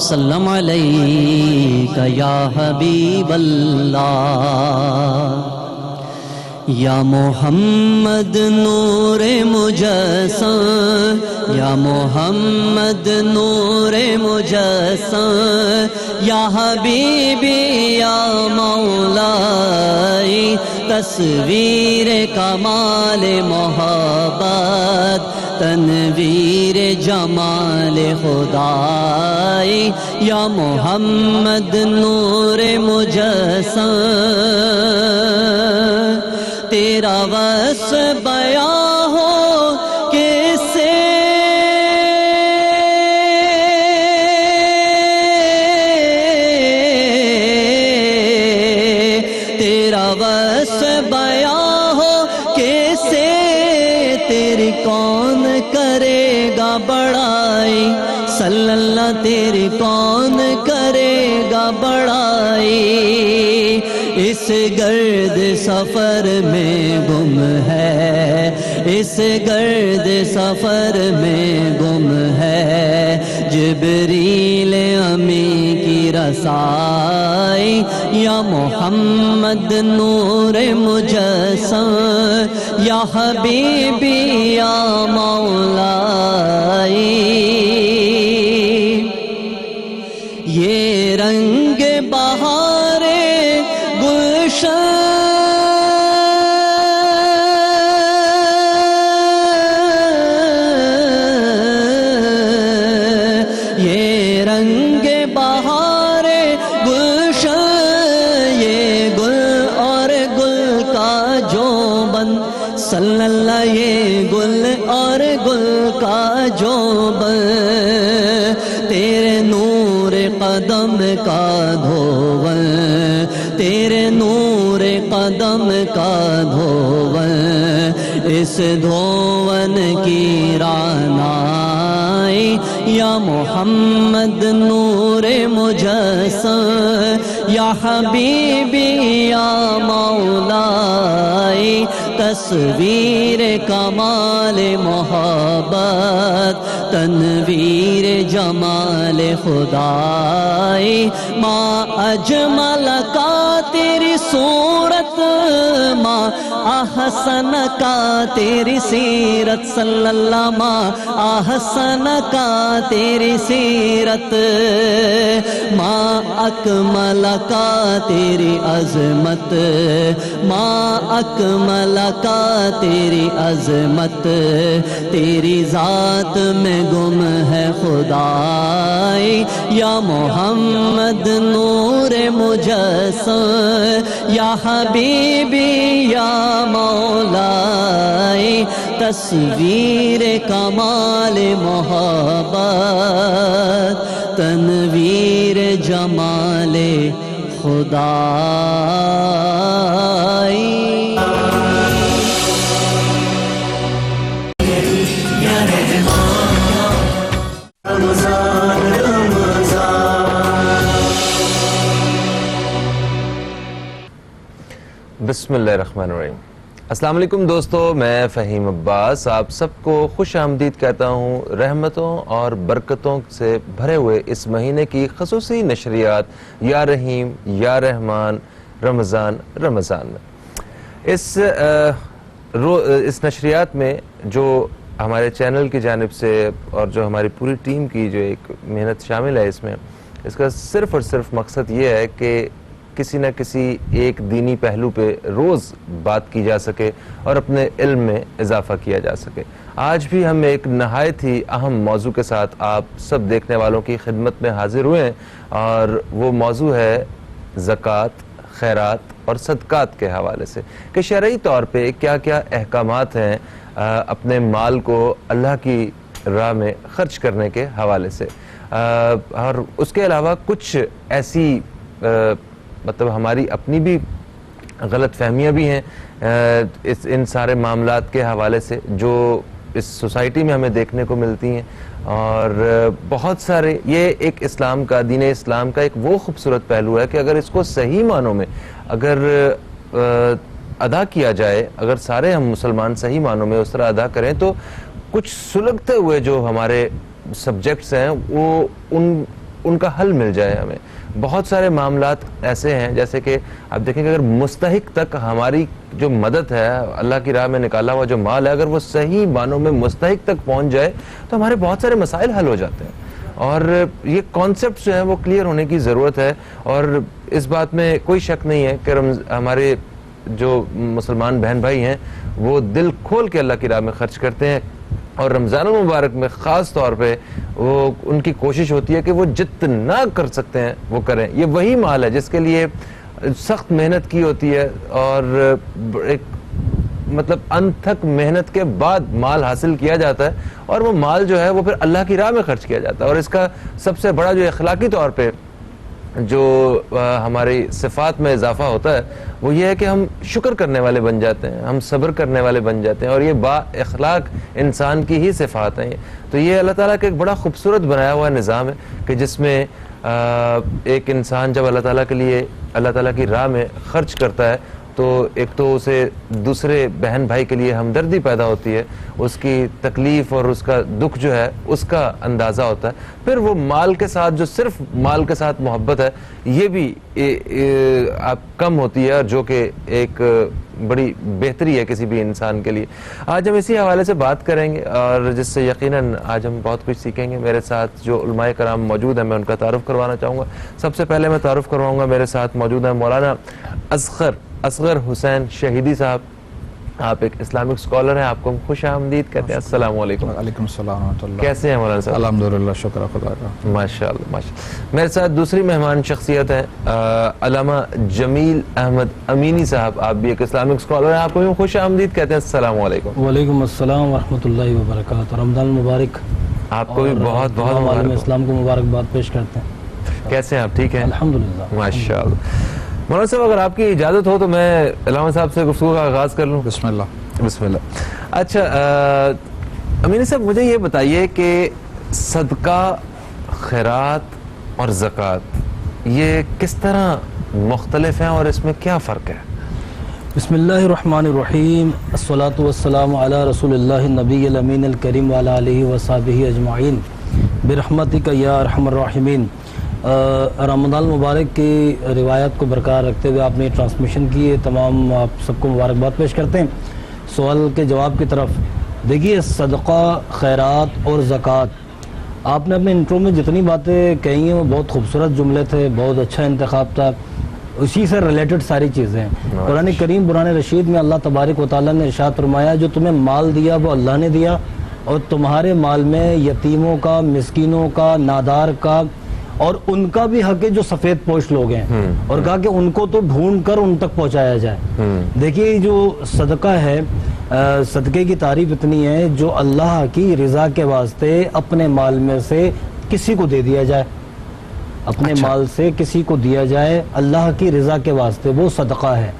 وسلم علیک یا حبیب اللہ یا محمد نور مجسم یا محمد نور مجسم یا حبیبی یا مولائی تصویر کمال محبت تنویر جمال خدائی یا محمد نور مجسم تیرا وصف بیان ہو کس سے تیرا وصف بیان ہو کس سے تیری کون کرے گا بڑائی صلی اللہ تیری کون کرے گا بڑائی اس گرد سفر میں گم ہے اس گرد سفر میں گم ہے جبریل امی کی رسائی یا محمد نور مجسم یا حبیبی یا مولائی یہ رنگ بہار گلشن یہ رنگ بہار گلشن یہ گل اور گل کا جو بن صلی اللہ یہ گل اور گل کا جو بن تیرے نور قدم کا دھوون تیرے نور قدم کا دھوون اس دھوون کی رعنائی یا محمد نور مجسم یا حبیبی یا مولائی تصویر کمال محبت تنویر جمال خدائی ما اجمل کا تیری صورت ما احسن کا تیری سیرت صلی اللہ ما احسن کا تیری سیرت ما اکمل کا تیری عظمت ما اکمل کا تیری عظمت تیری ذات میں گم ہے خدائی یا محمد نور مجسم یا حبیبی یا مولائی تصویر کمال محبت تنویر جمال خدائی بسم اللہ الرحمن الرحیم۔ السلام علیکم دوستو، میں فہیم عباس آپ سب کو خوش آمدید کہتا ہوں رحمتوں اور برکتوں سے بھرے ہوئے اس مہینے کی خصوصی نشریات یا رحیم یا رحمان رمضان میں۔ اس نشریات میں جو ہمارے چینل کی جانب سے اور جو ہماری پوری ٹیم کی جو ایک محنت شامل ہے اس کا صرف اور صرف مقصد یہ ہے کہ کسی نہ کسی ایک دینی پہلو پہ روز بات کی جا سکے اور اپنے علم میں اضافہ کیا جا سکے۔ آج بھی ہم ایک نہایت ہی اہم موضوع کے ساتھ آپ سب دیکھنے والوں کی خدمت میں حاضر ہوئے ہیں اور وہ موضوع ہے زکوٰۃ، خیرات اور صدقات کے حوالے سے کہ شرعی طور پہ کیا کیا احکامات ہیں اپنے مال کو اللہ کی راہ میں خرچ کرنے کے حوالے سے، اور اس کے علاوہ کچھ ایسی مطلب ہماری اپنی بھی غلط فہمیاں بھی ہیں ان سارے معاملات کے حوالے سے جو اس سوسائٹی میں ہمیں دیکھنے کو ملتی ہیں، اور بہت سارے یہ ایک اسلام کا دین اسلام کا ایک وہ خوبصورت پہلو ہے کہ اگر اس کو صحیح معنوں میں اگر ادا کیا جائے، اگر سارے ہم مسلمان صحیح معنوں میں اس طرح ادا کریں تو کچھ سلگتے ہوئے جو ہمارے سبجیکٹس ہیں وہ ان ان کا حل مل جائے ہمیں. بہت سارے معاملات ایسے ہیں جیسے کہ آپ دیکھیں کہ اگر مستحق تک ہماری جو مدد ہے, اللہ کی راہ میں نکالا ہوا جو مال ہے, اگر وہ صحیح معنوں میں مستحق تک پہنچ جائے تو ہمارے بہت سارے مسائل حل ہو جاتے ہیں. اور یہ کانسیپٹ جو ہیں وہ کلیئر ہونے کی ضرورت ہے, اور اس بات میں کوئی شک نہیں ہے کہ ہمارے جو مسلمان بہن بھائی ہیں وہ دل کھول کے اللہ کی راہ میں خرچ کرتے ہیں, اور رمضان المبارک میں خاص طور پہ وہ ان کی کوشش ہوتی ہے کہ وہ جتنا کر سکتے ہیں وہ کریں. یہ وہی مال ہے جس کے لیے سخت محنت کی ہوتی ہے, اور ایک مطلب انتھک محنت کے بعد مال حاصل کیا جاتا ہے, اور وہ مال جو ہے وہ پھر اللہ کی راہ میں خرچ کیا جاتا ہے. اور اس کا سب سے بڑا جو اخلاقی طور پہ جو ہماری صفات میں اضافہ ہوتا ہے وہ یہ ہے کہ ہم شکر کرنے والے بن جاتے ہیں, ہم صبر کرنے والے بن جاتے ہیں, اور یہ با اخلاق انسان کی ہی صفات ہیں. تو یہ اللہ تعالیٰ کا ایک بڑا خوبصورت بنایا ہوا نظام ہے کہ جس میں ایک انسان جب اللہ تعالیٰ کے لیے اللہ تعالیٰ کی راہ میں خرچ کرتا ہے تو ایک تو اسے دوسرے بہن بھائی کے لیے ہمدردی پیدا ہوتی ہے, اس کی تکلیف اور اس کا دکھ جو ہے اس کا اندازہ ہوتا ہے. پھر وہ مال کے ساتھ جو صرف مال کے ساتھ محبت ہے یہ بھی کم ہوتی ہے, اور جو کہ ایک بڑی بہتری ہے کسی بھی انسان کے لیے. آج ہم اسی حوالے سے بات کریں گے, اور جس سے یقیناً آج ہم بہت کچھ سیکھیں گے. میرے ساتھ جو علماء کرام موجود ہیں میں ان کا تعارف کروانا چاہوں گا. سب سے پہلے میں تعارف کرواؤں گا, میرے ساتھ موجود ہیں مولانا اصغر حسین شہیدی صاحب. آپ ایک اسلامک اسکالر ہیں, آپ کو ہم خوش آمدید کہتے ہیں. السلام علیکم. وعلیکم السلام ورحمۃ اللہ. کیسے ہیں مولانا صاحب؟ الحمدللہ, شکر خدا کا. ماشاء اللہ ماشاء اللہ. میرے ساتھ دوسری مہمان شخصیت ہیں علامہ جمیل احمد امینی صاحب. آپ بھی ایک اسلامک اسکالر ہیں, آپ کو بھی خوش آمدید کہتے ہیں. السلام علیکم. وعلیکم السلام ورحمۃ اللہ وبرکاتہ. رمضان مبارک. آپ کو بھی بہت بہت عالم اسلام کو مبارکباد پیش کرتے ہیں. کیسے ہیں آپ؟ ٹھیک ہیں الحمدللہ. ماشاء اللہ. مولانا صاحب اگر آپ کی اجازت ہو تو میں علامہ صاحب سے گفتگو کا آغاز کر لوں. بسم اللہ. بسم اللہ. اچھا امینی صاحب مجھے یہ بتائیے کہ صدقہ, خیرات اور زکوٰۃ یہ کس طرح مختلف ہیں اور اس میں کیا فرق ہے؟ بسم اللہ الرحمن الرحیم. الصلاۃ والسلام علی رسول اللہ النبی الامین الکریم وعلی آلہ وصحبہ اجمعین برحمتک یا ارحم الراحمین. رمضان المبارک کی روایت کو برقرار رکھتے ہوئے آپ نے ٹرانسمیشن کی ہے, تمام آپ سب کو مبارکباد پیش کرتے ہیں. سوال کے جواب کی طرف دیکھیے, صدقہ, خیرات اور زکوٰۃ, آپ نے اپنے انٹرو میں جتنی باتیں کہی ہیں وہ بہت خوبصورت جملے تھے, بہت اچھا انتخاب تھا, اسی سے ریلیٹڈ ساری چیزیں ہیں. قرآن کریم قرآن رشید میں اللہ تبارک و تعالیٰ نے ارشاد فرمایا جو تمہیں مال دیا وہ اللہ نے دیا, اور تمہارے مال میں یتیموں کا, مسکینوں کا, نادار کا اور ان کا بھی حق ہے جو سفید پوش لوگ ہیں, اور کہا کہ ان کو تو ڈھونڈ کر ان تک پہنچایا جائے. دیکھیے جو صدقہ ہے, صدقے کی تعریف اتنی ہے جو اللہ کی رضا کے واسطے اپنے مال میں سے کسی کو دے دیا جائے, اپنے مال سے کسی کو دیا جائے اللہ کی رضا کے واسطے, وہ صدقہ ہے.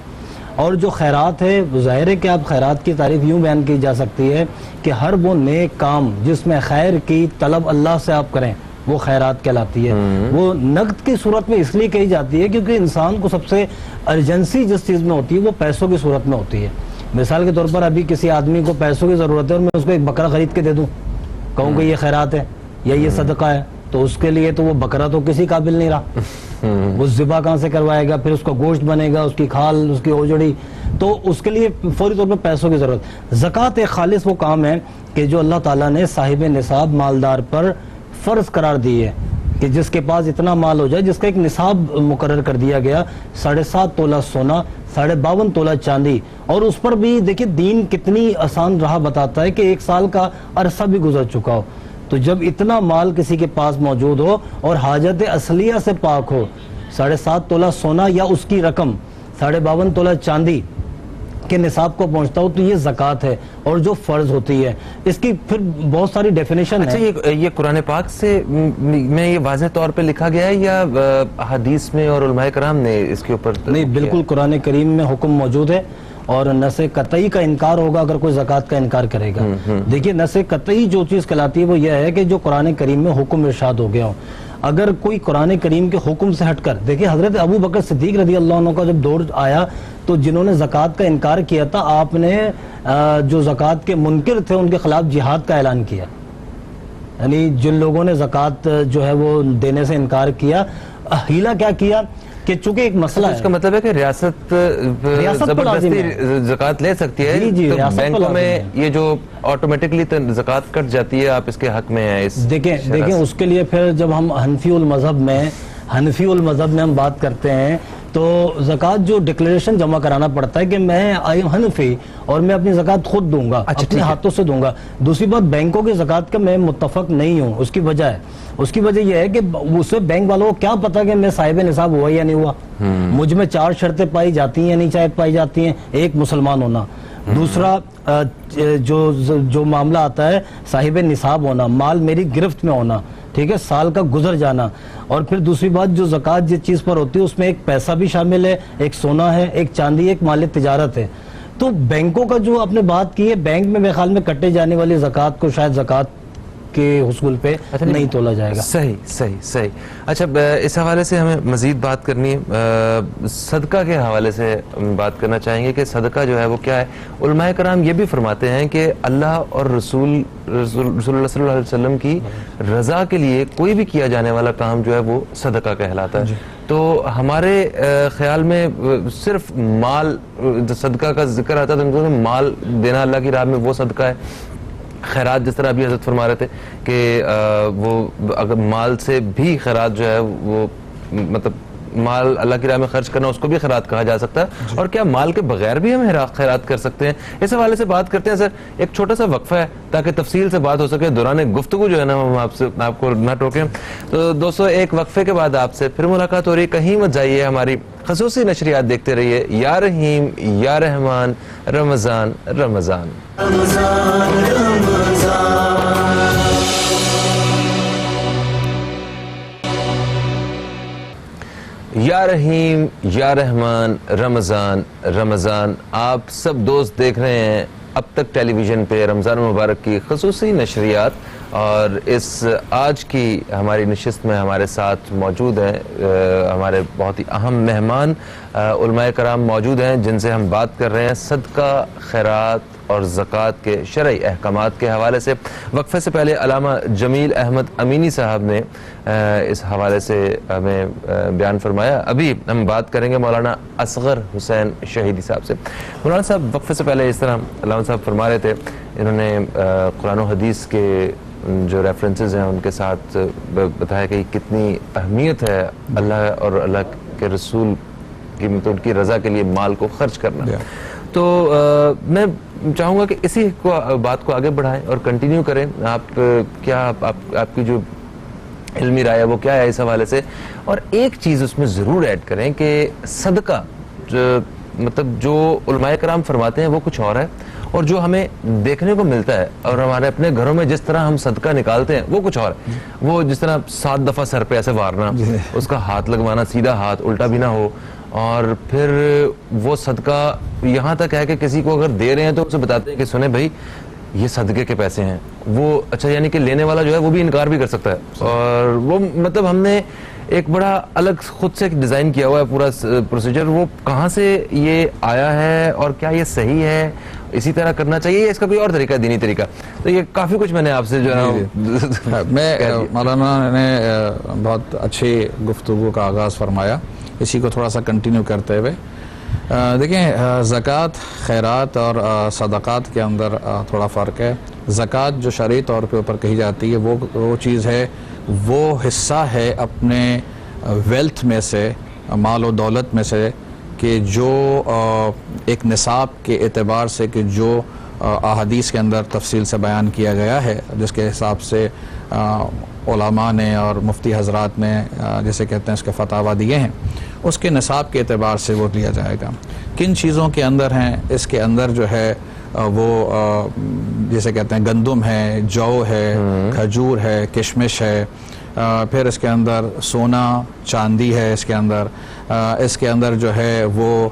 اور جو خیرات ہے وہ ظاہر ہے کہ آپ خیرات کی تعریف یوں بیان کی جا سکتی ہے کہ ہر وہ نیک کام جس میں خیر کی طلب اللہ سے آپ کریں وہ خیرات کہلاتی ہے. وہ نقد کی صورت میں اس لیے کہی جاتی ہے کیونکہ انسان کو سب سے ارجنسی جس چیز میں ہوتی ہے وہ پیسوں کی صورت میں ہوتی ہے. مثال کے طور پر ابھی کسی آدمی کو پیسوں کی ضرورت ہے اور میں اس کو ایک بکرا خرید کے دے دوں, کہوں کہ یہ خیرات ہے یا یہ صدقہ ہے, تو اس کے لیے تو وہ بکرا تو کسی قابل نہیں رہا, وہ ذبح کہاں سے کروائے گا, پھر اس کا گوشت بنے گا, اس کی کھال, اس کی اوجڑی, تو اس کے لیے فوری طور پر پیسوں کی ضرورت. زکوٰۃ ایک خالص وہ کام ہے کہ جو اللہ تعالیٰ نے صاحب نصاب مالدار پر فرض قرار دی ہے کہ جس کے پاس اتنا مال ہو جائے, جس کا ایک نصاب مقرر کر دیا گیا, 7.5 تولہ سونا, 52 تولہ چاندی. اور اس پر بھی دیکھیں دین کتنی آسان راہ بتاتا ہے کہ 1 سال کا عرصہ بھی گزر چکا ہو, تو جب اتنا مال کسی کے پاس موجود ہو اور حاجت اصلیہ سے پاک ہو, 7.5 تولہ سونا یا اس کی رقم 52 تولہ چاندی کے نصاب کو پہنچتا ہو, تو یہ زکوٰۃ ہے اور جو فرض ہوتی ہے. اس کی پھر بہت ساری ڈیفینیشن ہے. اچھا یہ قرآن پاک سے میں یہ واضح طور پہ لکھا گیا ہے یا حدیث میں اور علماء کرام نے اس کے اوپر؟ نہیں, بالکل قرآن کریم میں حکم موجود ہے, اور نس قطعی کا انکار ہوگا اگر کوئی زکوٰۃ کا انکار کرے گا. دیکھیے نس قطعی جو چیز کہلاتی ہے وہ یہ ہے کہ جو قرآن کریم میں حکم ارشاد ہو گیا ہو. اگر کوئی قرآن کریم کے حکم سے ہٹ کر, دیکھیں حضرت ابو بکر صدیق رضی اللہ عنہ کا جب دور آیا تو جنہوں نے زکوٰۃ کا انکار کیا تھا, آپ نے جو زکوٰۃ کے منکر تھے ان کے خلاف جہاد کا اعلان کیا. یعنی جن لوگوں نے زکوٰۃ جو ہے وہ دینے سے انکار کیا، ہیلا کیا کیا کہ چونکہ ایک مسئلہ ہے، اس کا مطلب ہے کہ ریاست زبردستی زکوٰۃ لے سکتی ہے، تو بینکوں میں یہ جو آٹومیٹکلی زکوٰۃ کٹ جاتی ہے، آپ اس کے حق میں ہیں۔ دیکھیں اس کے لیے پھر جب ہم حنفی المذہب میں ہم بات کرتے ہیں تو زکوٰۃ جو ڈکلیریشن جمع کرانا پڑتا ہے کہ میں آئی ایم حنفی اور میں اپنی زکوٰۃ خود دوں گا، اپنے ہاتھوں سے دوں گا۔ دوسری بات، بینکوں کی زکوٰۃ کا میں متفق نہیں ہوں، اس کی وجہ یہ ہے کہ اسے بینک والوں کو کیا پتا کہ میں صاحب نصاب ہوا یا نہیں ہوا، مجھ میں 4 شرطیں پائی جاتی ہیں یا نہیں پائی جاتی ہیں، ایک مسلمان ہونا، دوسرا جو معاملہ آتا ہے صاحب نصاب ہونا، مال میری گرفت میں ہونا، ٹھیک ہے، سال کا گزر جانا، اور پھر دوسری بات جو زکوٰۃ جس چیز پر ہوتی ہے اس میں ایک پیسہ بھی شامل ہے، ایک سونا ہے، ایک چاندی، ایک مال تجارت ہے۔ تو بینکوں کا جو آپ نے بات کی ہے، بینک میں میرے خیال میں کٹے جانے والی زکوٰۃ کو شاید زکوٰۃ کے حصول پہ نہیں تولا جائے گا۔ صحیح۔ اچھا، اس حوالے سے ہمیں مزید بات کرنی ہے، صدقہ کے حوالے سے بات کرنا چاہیں گے کہ صدقہ جو ہے وہ کیا ہے۔ علماء کرام یہ بھی فرماتے ہیں کہ اللہ اور رسول اللہ صلی اللہ علیہ وسلم کی رضا کے لیے کوئی بھی کیا جانے والا کام جو ہے وہ صدقہ کہلاتا ہے۔ تو ہمارے خیال میں صرف مال، صدقہ کا ذکر آتا ہے تو مال دینا اللہ کی راہ میں وہ صدقہ ہے۔ خیرات جس طرح ابھی حضرت فرما رہے تھے کہ وہ اگر مال سے بھی خیرات جو ہے وہ مطلب مال اللہ کی راہ میں خرچ کرنا، اس کو بھی خیرات کہا جا سکتا ہے، اور کیا مال کے بغیر بھی ہم خیرات کر سکتے ہیں؟ اس حوالے سے بات کرتے ہیں سر، ایک چھوٹا سا وقفہ ہے تاکہ تفصیل سے بات ہو سکے، دوران گفتگو جو ہے نا ہم آپ کو نہ ٹوکیں۔ تو دوستو، ایک وقفے کے بعد آپ سے پھر ملاقات ہو رہی ہے، کہیں مت جائیے، ہماری خصوصی نشریات دیکھتے رہیے۔ یا رحیم یا رحمان، رمضان رمضان یا رحیم یا رحمان، رمضان رمضان۔ آپ سب دوست دیکھ رہے ہیں اب تک ٹیلی ویژن پہ رمضان مبارک کی خصوصی نشریات، اور اس آج کی ہماری نشست میں ہمارے ساتھ موجود ہیں ہمارے بہت ہی اہم مہمان علماء کرام موجود ہیں، جن سے ہم بات کر رہے ہیں صدقہ، خیرات اور زکوٰۃ کے شرعی احکامات کے حوالے سے۔ وقفے سے پہلے علامہ جمیل احمد امینی صاحب نے اس حوالے سے ہمیں بیان فرمایا۔ ابھی ہم بات کریں گے مولانا اصغر حسین شہیدی صاحب سے۔ مولانا صاحب، وقفے سے پہلے اس طرح علامہ صاحب فرما رہے تھے، انہوں نے قرآن و حدیث کے جو ریفرنسز ہیں ان کے ساتھ بتایا کہ کتنی اہمیت ہے اللہ اور اللہ کے رسول کی ان کی رضا کے لیے مال کو خرچ کرنا۔ تو میں چاہوں گا کہ اسی بات کو آگے بڑھائیں اور کنٹینیو کریں۔ آپ کیا آپ کی جو علمی رائے ہے وہ کیا ہے اس حوالے سے؟ اور ایک چیز اس میں ضرور ایڈ کریں کہ صدقہ مطلب جو علماء کرام فرماتے ہیں وہ کچھ اور ہے، اور جو ہمیں دیکھنے کو ملتا ہے اور ہمارے اپنے گھروں میں جس طرح ہم صدقہ نکالتے ہیں وہ کچھ اور ہے۔ وہ جس طرح 7 دفعہ سر پہ ایسے وارنا، اس کا ہاتھ لگوانا، سیدھا ہاتھ، الٹا بھی نہ ہو، اور پھر وہ صدقہ یہاں تک ہے کہ کسی کو اگر دے رہے ہیں تو اسے بتاتے ہیں کہ سنیں بھائی یہ صدقے کے پیسے ہیں، وہ اچھا یعنی کہ لینے والا جو ہے وہ بھی انکار بھی کر سکتا ہے، اور وہ مطلب ہم نے ایک بڑا الگ خود سے ڈیزائن کیا ہوا ہے پورا پروسیجر۔ وہ کہاں سے یہ آیا ہے اور کیا یہ صحیح ہے، اسی طرح کرنا چاہیے یا اس کا کوئی اور طریقہ، دینی طریقہ؟ تو یہ کافی کچھ میں نے آپ سے جو ہے میں مولانا نے بہت اچھی گفتگو کا آغاز فرمایا، اسی کو تھوڑا سا کنٹینیو کرتے ہوئے دیکھیں، زکوٰۃ، خیرات اور صدقات کے اندر تھوڑا فرق ہے۔ زکوٰۃ جو شرعی طور پہ اوپر کہی جاتی ہے وہ چیز ہے، وہ حصہ ہے اپنے ویلتھ میں سے، مال و دولت میں سے، کہ جو ایک نصاب کے اعتبار سے کہ جو احادیث کے اندر تفصیل سے بیان کیا گیا ہے، جس کے حساب سے علماء نے اور مفتی حضرات نے جیسے کہتے ہیں اس کے فتاویٰ دیے ہیں، اس کے نصاب کے اعتبار سے وہ لیا جائے گا۔ کن چیزوں کے اندر ہیں؟ اس کے اندر جو ہے وہ جیسے کہتے ہیں گندم ہے، جو ہے، کھجور ہے، کشمش ہے، پھر اس کے اندر سونا چاندی ہے، اس کے اندر جو ہے وہ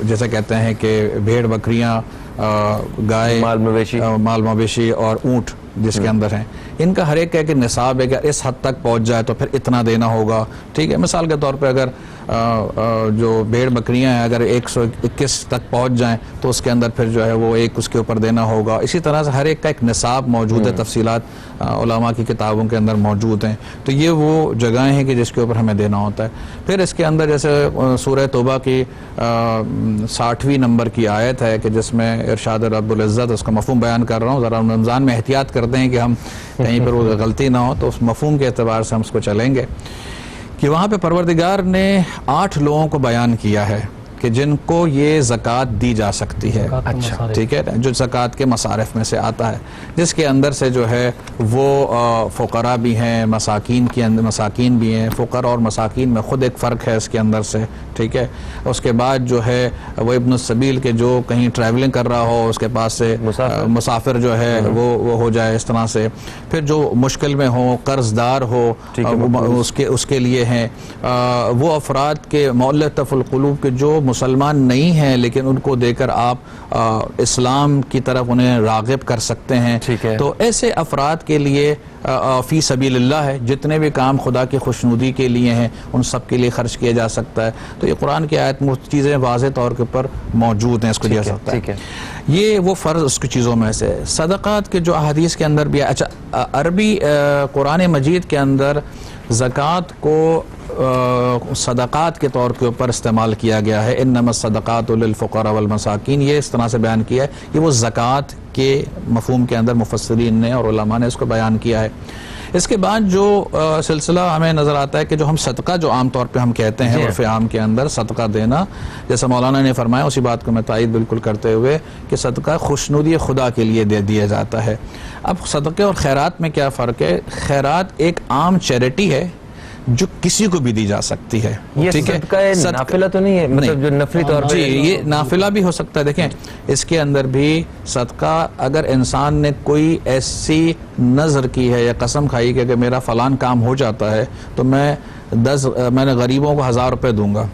جیسے کہتے ہیں کہ بھیڑ بکریاں، گائے، مال مویشی اور اونٹ جس کے اندر ہیں، ان کا ہر ایک کا ایک نصاب ہے کہ اس حد تک پہنچ جائے تو پھر اتنا دینا ہوگا، ٹھیک ہے. مثال کے طور پہ اگر جو بھیڑ بکریاں ہیں اگر 121 تک پہنچ جائیں تو اس کے اندر پھر جو ہے وہ ایک اس کے اوپر دینا ہوگا. اسی طرح سے ہر ایک کا ایک نصاب موجود ہے، تفصیلات علماء کی کتابوں کے اندر موجود ہیں. تو یہ وہ جگہیں ہیں کہ جس کے اوپر ہمیں دینا ہوتا ہے. پھر اس کے اندر جیسے سورہ توبہ کی 60ویں نمبر کی آیت ہے کہ جس میں ارشاد رب العزت، اس کا مفہوم بیان کر رہا ہوں، ذرا رمضان میں احتیاط کرتے ہیں کہ ہم کہیں پر وہ غلطی نہ ہو، تو اس مفہوم کے اعتبار سے ہم اس کو چلیں گے کہ وہاں پہ پروردگار نے 8 لوگوں کو بیان کیا ہے کہ جن کو یہ زکوٰۃ دی جا سکتی ہے. اچھا ٹھیک ہے، جو زکوٰۃ کے مصارف میں سے آتا ہے، جس کے اندر سے جو ہے وہ فقراء بھی ہیں، مساکین بھی ہیں. فقراء اور مساکین میں خود ایک فرق ہے اس کے اندر سے، ٹھیک ہے. اس کے بعد جو ہے وہ ابن السبیل کے جو کہیں ٹریولنگ کر رہا ہو، اس کے پاس سے مسافر جو ہے وہ ہو جائے اس طرح سے. پھر جو مشکل میں ہو، قرض دار ہو، اس کے لیے ہیں. وہ افراد کے مؤلفۃ القلوب کے جو مسلمان نہیں ہیں لیکن ان کو دے کر آپ اسلام کی طرف انہیں راغب کر سکتے ہیں. تو ایسے افراد کے لیے فی سبیل اللہ ہے، جتنے بھی کام خدا کی خوشنودی کے لیے ہیں ان سب کے لیے خرچ کیا جا سکتا ہے. تو یہ قرآن کی آیت میں چیزیں واضح طور کے اوپر موجود ہیں، اس کو دیا سکتا ہے. یہ وہ فرض اس کی چیزوں میں سے. صدقات کے جو احادیث کے اندر بھی اچھا عربی قرآن مجید کے اندر زکوٰۃ کو صدقات کے طور کے اوپر استعمال کیا گیا ہے. انما الصدقات للفقراء والمساکین، یہ اس طرح سے بیان کیا ہے. یہ وہ زکوٰۃ کے مفہوم کے اندر مفسرین نے اور علماء نے اس کو بیان کیا ہے. اس کے بعد جو سلسلہ ہمیں نظر آتا ہے کہ جو ہم صدقہ جو عام طور پہ ہم کہتے ہیں عرف عام کے اندر صدقہ دینا، جیسا مولانا نے فرمایا اسی بات کو میں تائید بالکل کرتے ہوئے کہ صدقہ خوشنودی خدا کے لیے دے دیا جاتا ہے. اب صدقے اور خیرات میں کیا فرق ہے؟ خیرات ایک عام چیریٹی ہے جو کسی کو بھی دی جا سکتی ہے. یہ صدقہ نافلہ تو نہیں ہے، مطلب جو نفلی طور پر؟ جی یہ نافلہ بھی ہو سکتا ہے. دیکھیں اس کے اندر بھی صدقہ اگر انسان نے کوئی ایسی نظر کی ہے یا قسم کھائی کہ میرا فلان کام ہو جاتا ہے تو میں نے غریبوں کو 1000 روپے دوں گا،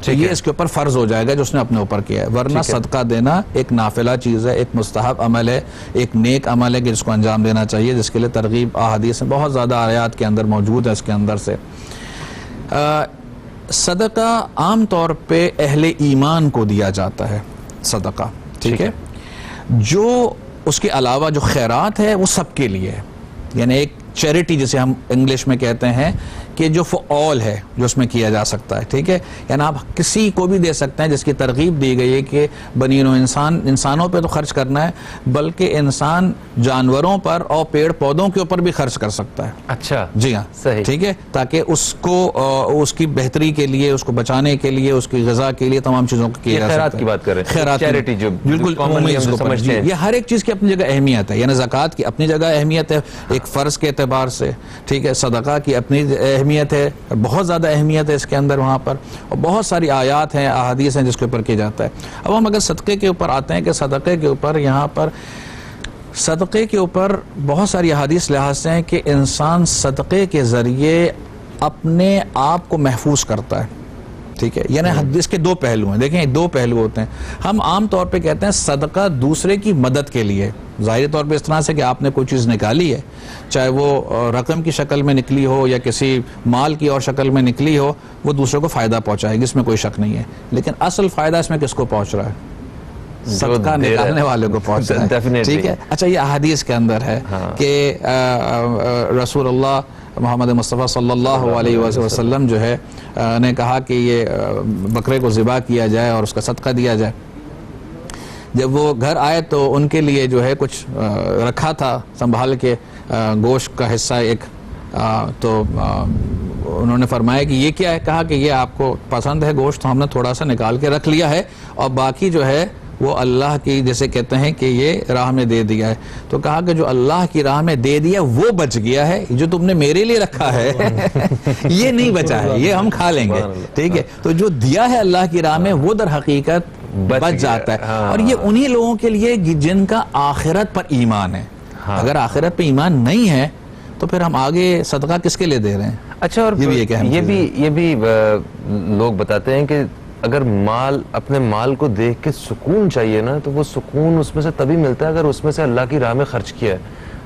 تو یہ اس کے اوپر فرض ہو جائے گا جو اس نے اپنے اوپر کیا ہے. ورنہ صدقہ دینا ایک نافلہ چیز ہے، ایک مستحب عمل ہے، ایک نیک عمل ہے کہ جس کو انجام دینا چاہیے، جس کے لیے ترغیب احادیث میں بہت زیادہ آیات کے اندر موجود ہے. اس کے اندر سے صدقہ عام طور پہ اہل ایمان کو دیا جاتا ہے صدقہ، ٹھیک ہے. جو اس کے علاوہ جو خیرات ہے وہ سب کے لیے ہے، یعنی ایک چیریٹی جسے ہم انگلش میں کہتے ہیں کہ جو فعال ہے، جو اس میں کیا جا سکتا ہے، ٹھیک ہے. یعنی آپ کسی کو بھی دے سکتے ہیں، جس کی ترغیب دی گئی ہے کہ بنی نوع انسانوں پہ تو خرچ کرنا ہے بلکہ انسان جانوروں پر اور پیڑ پودوں کے اوپر بھی خرچ کر سکتا ہے. اچھا جی ہاں صحیح، ٹھیک ہے، تاکہ اس کو اس کی بہتری کے لیے، اس کو بچانے کے لیے، اس کی غذا کے لیے تمام چیزوں کو کیا جا سکتا ہے. خیرات کی بات کر رہے ہیں، خیرات چیریٹی جو بالکل کامنلی ہم سمجھتے ہیں. یہ ہر ایک چیز کی اپنی جگہ اہمیت ہے. یعنی زکوٰۃ کی اپنی جگہ اہمیت ہے ایک فرض کے اعتبار سے، ٹھیک ہے. صدقہ کی اپنی اہمیت ہے، بہت زیادہ اہمیت ہے اس کے اندر وہاں پر، اور بہت ساری آیات ہیں، احادیث ہیں جس کے اوپر کیا جاتا ہے. اب ہم اگر صدقے کے اوپر آتے ہیں کہ صدقے کے اوپر یہاں پر صدقے کے اوپر بہت ساری احادیث لحاظ سے ہیں کہ انسان صدقے کے ذریعے اپنے آپ کو محفوظ کرتا ہے، ٹھیک ہے. یعنی حدیث کے 2 پہلو ہیں. دیکھیں 2 پہلو ہوتے ہیں. ہم عام طور پہ کہتے ہیں صدقہ دوسرے کی مدد کے لیے، ظاہری طور پہ اس طرح سے کہ آپ نے کوئی چیز نکالی ہے، چاہے وہ رقم کی شکل میں نکلی ہو یا کسی مال کی اور شکل میں نکلی ہو، وہ دوسرے کو فائدہ پہنچائے گی، اس میں کوئی شک نہیں ہے. لیکن اصل فائدہ اس میں کس کو پہنچ رہا ہے؟ صدقہ نکالنے والے کو پہنچ رہا ہے، ٹھیک ہے. اچھا یہ احادیث کے اندر ہے کہ رسول اللہ محمد مصطفیٰ صلی اللہ علیہ وسلم جو ہے نے کہا کہ یہ بکرے کو ذبح کیا جائے اور اس کا صدقہ دیا جائے. جب وہ گھر آئے تو ان کے لیے جو ہے کچھ رکھا تھا سنبھال کے گوشت کا حصہ ایک، تو انہوں نے فرمایا کہ یہ کیا ہے؟ کہا کہ یہ آپ کو پسند ہے گوشت تو ہم نے تھوڑا سا نکال کے رکھ لیا ہے اور باقی جو ہے وہ اللہ کی جیسے کہتے ہیں کہ یہ راہ میں دے دیا ہے. تو کہا کہ جو اللہ کی راہ میں دے دیا وہ بچ گیا ہے، جو تم نے میرے لیے رکھا ہے یہ نہیں بچا ہے، یہ ہم کھا لیں گے، ٹھیک ہے. تو جو دیا ہے اللہ کی راہ میں وہ در حقیقت بچ جاتا ہے. اور یہ انہی لوگوں کے لیے جن کا آخرت پر ایمان ہے. اگر آخرت پہ ایمان نہیں ہے تو پھر ہم آگے صدقہ کس کے لیے دے رہے ہیں؟ اچھا، اور یہ بھی لوگ بتاتے ہیں کہ اگر اپنے مال کو دیکھ کے سکون چاہیے نا تو وہ سکون اس میں سے تبھی ملتا ہے اگر اس میں سے اللہ کی راہ میں خرچ کیا ہے.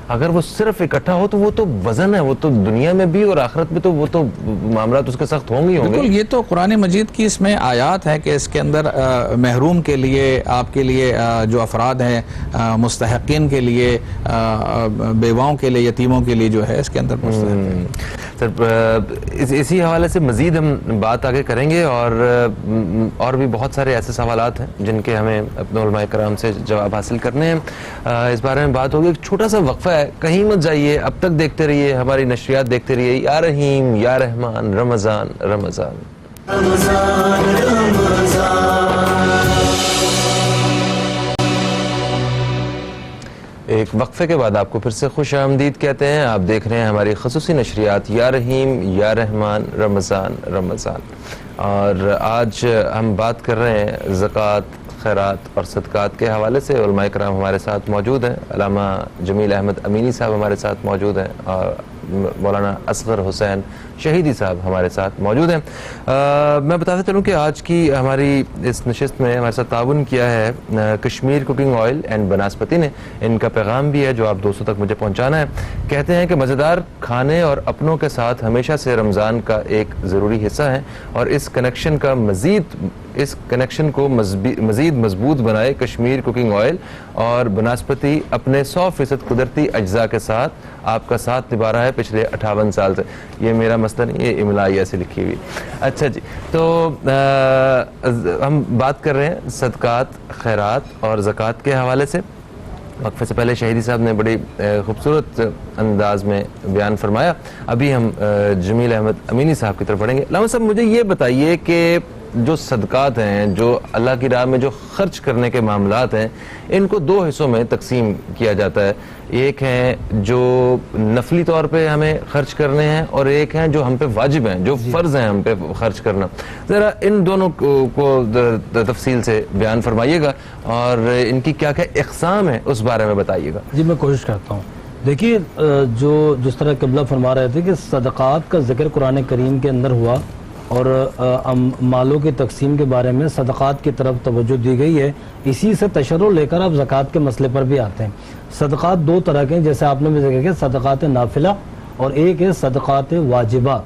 اگر وہ صرف اکٹھا ہو تو وہ تو وزن ہے, وہ تو دنیا میں بھی اور آخرت میں تو وہ تو معاملات اس کے سخت ہوں گے. بالکل, یہ تو قرآن مجید کی اس میں آیات ہے کہ اس کے اندر محروم کے لیے, آپ کے لیے جو افراد ہیں مستحقین کے لیے, بیواؤں کے لیے, یتیموں کے لیے جو ہے اس کے اندر مستحق ہے. سر اسی حوالے سے مزید ہم بات آگے کریں گے, اور بھی بہت سارے ایسے سوالات ہیں جن کے ہمیں اپنے علماء کرام سے جواب حاصل کرنے ہیں. اس بارے میں بات ہوگی. ایک چھوٹا سا وقفہ ہے, کہیں مت جائیے, اب تک دیکھتے رہیے ہماری نشریات, دیکھتے رہیے. یا رحیم یا رحمان, رمضان رمضان رمضان رمضان. ایک وقفے کے بعد آپ کو پھر سے خوش آمدید کہتے ہیں. آپ دیکھ رہے ہیں ہماری خصوصی نشریات یا رحیم یا رحمان, رمضان رمضان. اور آج ہم بات کر رہے ہیں زکوٰۃ, خیرات اور صدقات کے حوالے سے. علماء کرام ہمارے ساتھ موجود ہیں. علامہ جمیل احمد امینی صاحب ہمارے ساتھ موجود ہیں, اور مولانا اصغر حسین شہیدی صاحب ہمارے ساتھ موجود ہیں. میں بتاتا چلوں کہ آج کی ہماری اس نشست میں ہمارے ساتھ تعاون کیا ہے Kashmir cooking oil and banaspati نے. ان کا پیغام بھی ہے جو آپ دوستوں تک مجھے پہنچانا ہے. کہتے ہیں کہ مزیدار کھانے اور اپنوں کے ساتھ ہمیشہ سے رمضان کا ایک ضروری حصہ ہیں, اور اس کنیکشن کو مزید مضبوط بنائے کشمیر کوکنگ آئل اور بناسپتی اپنے 100% قدرتی اجزاء کے ساتھ آپ کا ساتھ نبھا رہا ہے پچھلے 58 سال سے. یہ میرا مسئلہ نہیں, یہ املائی ایسے لکھی ہوئی. اچھا جی, تو ہم بات کر رہے ہیں صدقات, خیرات اور زکوٰۃ کے حوالے سے. وقفے سے پہلے شہیدی صاحب نے بڑی خوبصورت انداز میں بیان فرمایا. ابھی ہم جمیل احمد امینی صاحب کی طرف بڑھیں گے. علامہ صاحب مجھے یہ بتائیے کہ جو صدقات ہیں, جو اللہ کی راہ میں جو خرچ کرنے کے معاملات ہیں, ان کو 2 حصوں میں تقسیم کیا جاتا ہے. ایک ہیں جو نفلی طور پہ ہمیں خرچ کرنے ہیں, اور ایک ہیں جو ہم پہ واجب ہیں, جو فرض ہیں ہم پہ خرچ کرنا. ذرا ان دونوں کو تفصیل سے بیان فرمائیے گا, اور ان کی کیا کیا اقسام ہیں اس بارے میں بتائیے گا. جی میں کوشش کرتا ہوں. دیکھیے, جس طرح قبلہ فرما رہے تھے کہ صدقات کا ذکر قرآن کریم کے اندر ہوا, اور مالوں کی تقسیم کے بارے میں صدقات کی طرف توجہ دی گئی ہے. اسی سے تشروع لے کر آپ زکوٰۃ کے مسئلے پر بھی آتے ہیں. صدقات 2 طرح کے ہیں, جیسے آپ نے بھی ذکر کیا, صدقات نافلہ اور ایک ہے صدقات واجبہ.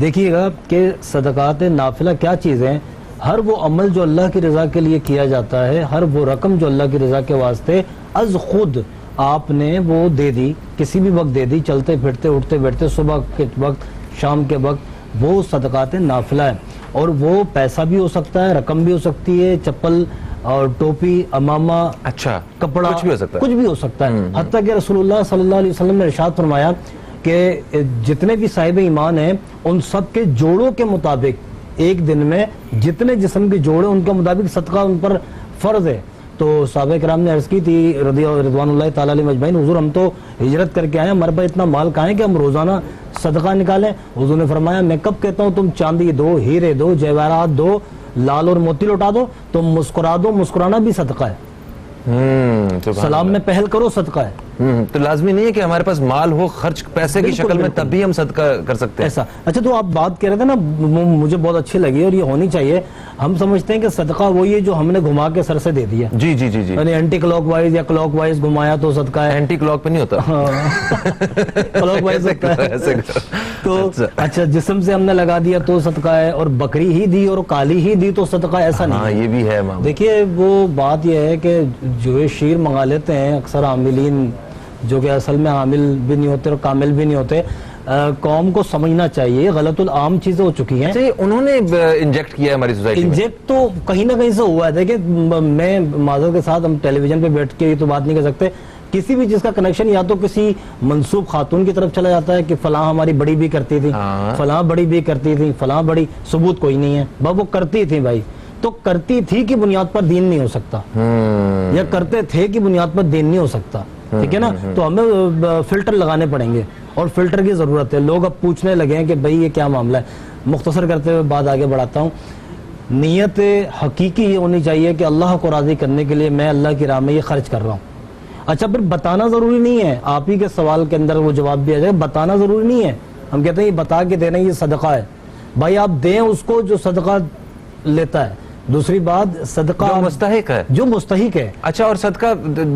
دیکھیے گا کہ صدقات نافلہ کیا چیزیں ہیں. ہر وہ عمل جو اللہ کی رضا کے لیے کیا جاتا ہے, ہر وہ رقم جو اللہ کی رضا کے واسطے از خود آپ نے وہ دے دی, کسی بھی وقت دے دی, چلتے پھرتے اٹھتے بیٹھتے, صبح کے وقت, شام کے وقت, وہ صدقات نافلہ ہے. اور وہ پیسہ بھی ہو سکتا ہے, رقم بھی ہو سکتی ہے, چپل اور ٹوپی, امامہ, اچھا کپڑا, کچھ بھی ہو سکتا ہے. حتیٰ کہ رسول اللہ صلی اللہ علیہ وسلم نے ارشاد فرمایا کہ جتنے بھی صاحب ایمان ہیں ان سب کے جوڑوں کے مطابق ایک دن میں جتنے جسم کے جوڑے ان کے مطابق صدقہ ان پر فرض ہے. تو صحابہ کرام نے عرض کی تھی رضوان اللہ تعالیٰ علیہ مجمعین, حضور ہم تو ہجرت کر کے آئے ہیں, ہمارے پاس اتنا مال کہاں ہے کہ ہم روزانہ صدقہ نکالیں. حضور نے فرمایا میں کب کہتا ہوں تم چاندی دو, ہیرے دو, جواہرات دو, لال اور موتی لوٹا دو, تم مسکرا دو, مسکرانا بھی صدقہ ہے. سلام میں پہل کرو, صدقہ ہے. تو لازمی نہیں ہے کہ ہمارے پاس مال ہو خرچ پیسے کی شکل میں, تب بھی ہم صدقہ کر سکتے ہیں ایسا. اچھا, تو آپ بات کہہ رہے تھے نا, مجھے بہت اچھی لگی اور یہ ہونی چاہیے. ہم سمجھتے ہیں کہ صدقہ وہی ہے جو ہم نے گھما کے سر سے دے دیا. جی جی جی جی, یعنی اینٹی کلاک وائز یا کلاک وائز گھمایا تو صدقہ ہے. اینٹی کلاک پہ نہیں ہوتا, کلاک وائز ہوتا ہے. تو اچھا, جسم سے ہم نے لگا دیا تو صدقہ ہے, اور بکری ہی دی اور کالی ہی دی تو صدقہ, ایسا نہیں. ہاں یہ بھی ہے. دیکھیے وہ بات یہ ہے کہ جو شیر منگا لیتے ہیں اکثر عاملین, جو کہ اصل میں عامل بھی نہیں ہوتے اور کامل بھی نہیں ہوتے, قوم کو سمجھنا چاہیے غلط العام چیزیں ہو چکی ہیں. انہوں نے انجیکٹ کیا ہے ہماری سوسائٹی میں. انجیکٹ تو کہیں نہ کہیں سے ہوا ہے. دیکھیں میں معذرت کے ساتھ, ہم ٹیلی ویژن پہ بیٹھ کے یہ تو بات نہیں کر سکتے, کسی بھی چیز کا کنیکشن یا تو کسی منسوب خاتون کی طرف چلا جاتا ہے کہ فلاں ہماری بڑی بھی کرتی تھی, فلاں بڑی بھی کرتی تھی, فلاں بڑی, ثبوت کوئی نہیں ہے, وہ کرتی تھی. بھائی تو کرتی تھی کی بنیاد پر دین نہیں ہو سکتا, یا کرتے تھے کی بنیاد پر دین نہیں ہو سکتا. ٹھیک ہے نا. تو ہمیں فلٹر لگانے پڑیں گے, اور فلٹر کی ضرورت ہے. لوگ اب پوچھنے لگے ہیں کہ بھئی یہ کیا معاملہ ہے. مختصر کرتے ہوئے بات آگے بڑھاتا ہوں. نیت حقیقی یہ ہونی چاہیے کہ اللہ کو راضی کرنے کے لیے میں اللہ کی راہ میں یہ خرچ کر رہا ہوں. اچھا, پھر بتانا ضروری نہیں ہے. آپ ہی کے سوال کے اندر وہ جواب بھی آ جائے, بتانا ضروری نہیں ہے. ہم کہتے ہیں یہ بتا کے دینا یہ صدقہ ہے. بھائی آپ دیں اس کو جو صدقہ لیتا ہے, دوسری بات صدقہ جو مستحق ہے، جو مستحق ہے. اچھا اور صدقہ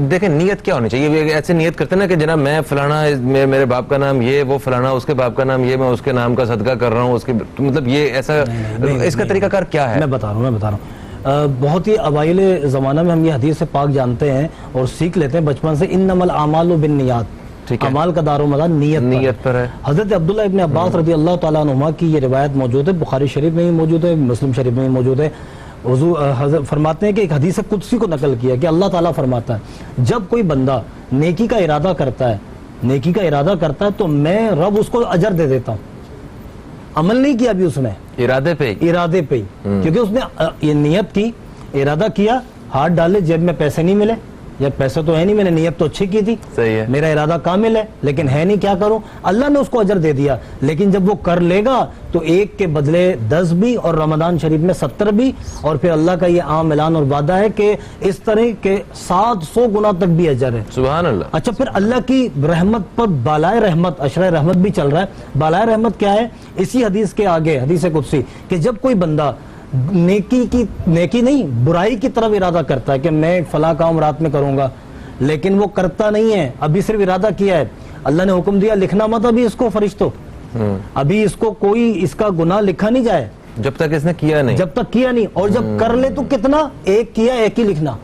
دیکھیں نیت کیا ہونی چاہیے؟ ایسے نیت کرتے ہیں نا کہ جناب میں فلانا میرے باپ کا نام یہ، وہ فلانا اس کے باپ کا نام یہ، میں اس کے نام کا صدقہ کر رہا ہوں، اس کے مطلب یہ ایسا اس کا طریقہ کار کیا ہے؟ میں بتا رہا ہوں بہت ہی اوائل زمانہ میں ہم یہ حدیث پاک جانتے ہیں اور سیکھ لیتے ہیں بچپن سے، انما الاعمال بالنیات، اعمال کا دار و مدار نیت پر ہے. حضرت عبداللہ ابن عباس رضی اللہ تعالیٰ عنہما کی یہ روایت موجود ہے، بخاری شریف میں بھی موجود ہے، مسلم شریف میں بھی موجود ہے. حضرت فرماتے ہیں کہ ایک حدیث قدسی کو نقل کیا کہ اللہ تعالیٰ فرماتا ہے جب کوئی بندہ نیکی کا ارادہ کرتا ہے تو میں رب اس کو اجر دے دیتا ہوں. عمل نہیں کیا ابھی اس نے، ارادے پہ ہی، کیونکہ اس نے یہ نیت کی، ارادہ کیا، ہاتھ ڈالے، جیب میں پیسے نہیں ملے، یا پیسے تو ہے نہیں، میں نے نیت تو اچھی کی تھی، میرا ارادہ کامل ہے لیکن ہے نہیں، کیا کروں؟ اللہ نے اس کو اجر دے دیا. لیکن جب وہ کر لے گا تو 1 کے بدلے 10 بھی، اور رمضان شریف میں 70 بھی، اور پھر اللہ کا یہ عام اعلان اور وعدہ ہے کہ اس طرح کے 700 گنا تک بھی اجر ہے. سبحان اللہ. اچھا پھر اللہ کی رحمت پر بالائے رحمت، عشرہ رحمت بھی چل رہا ہے. بالائے رحمت کیا ہے؟ اسی حدیث کے آگے حدیث قدسی کہ جب کوئی بندہ نیکی نہیں برائی کی طرف ارادہ کرتا ہے کہ میں فلاں کام رات میں کروں گا، لیکن وہ کرتا نہیں ہے، ابھی صرف ارادہ کیا ہے، اللہ نے حکم دیا لکھنا مت ابھی اس کو فرشتوں، ابھی اس کو کوئی اس کا گناہ لکھا نہیں جائے جب تک اس نے کیا نہیں، اور جب کر لے تو کتنا، 1 کیا 1 ہی لکھنا.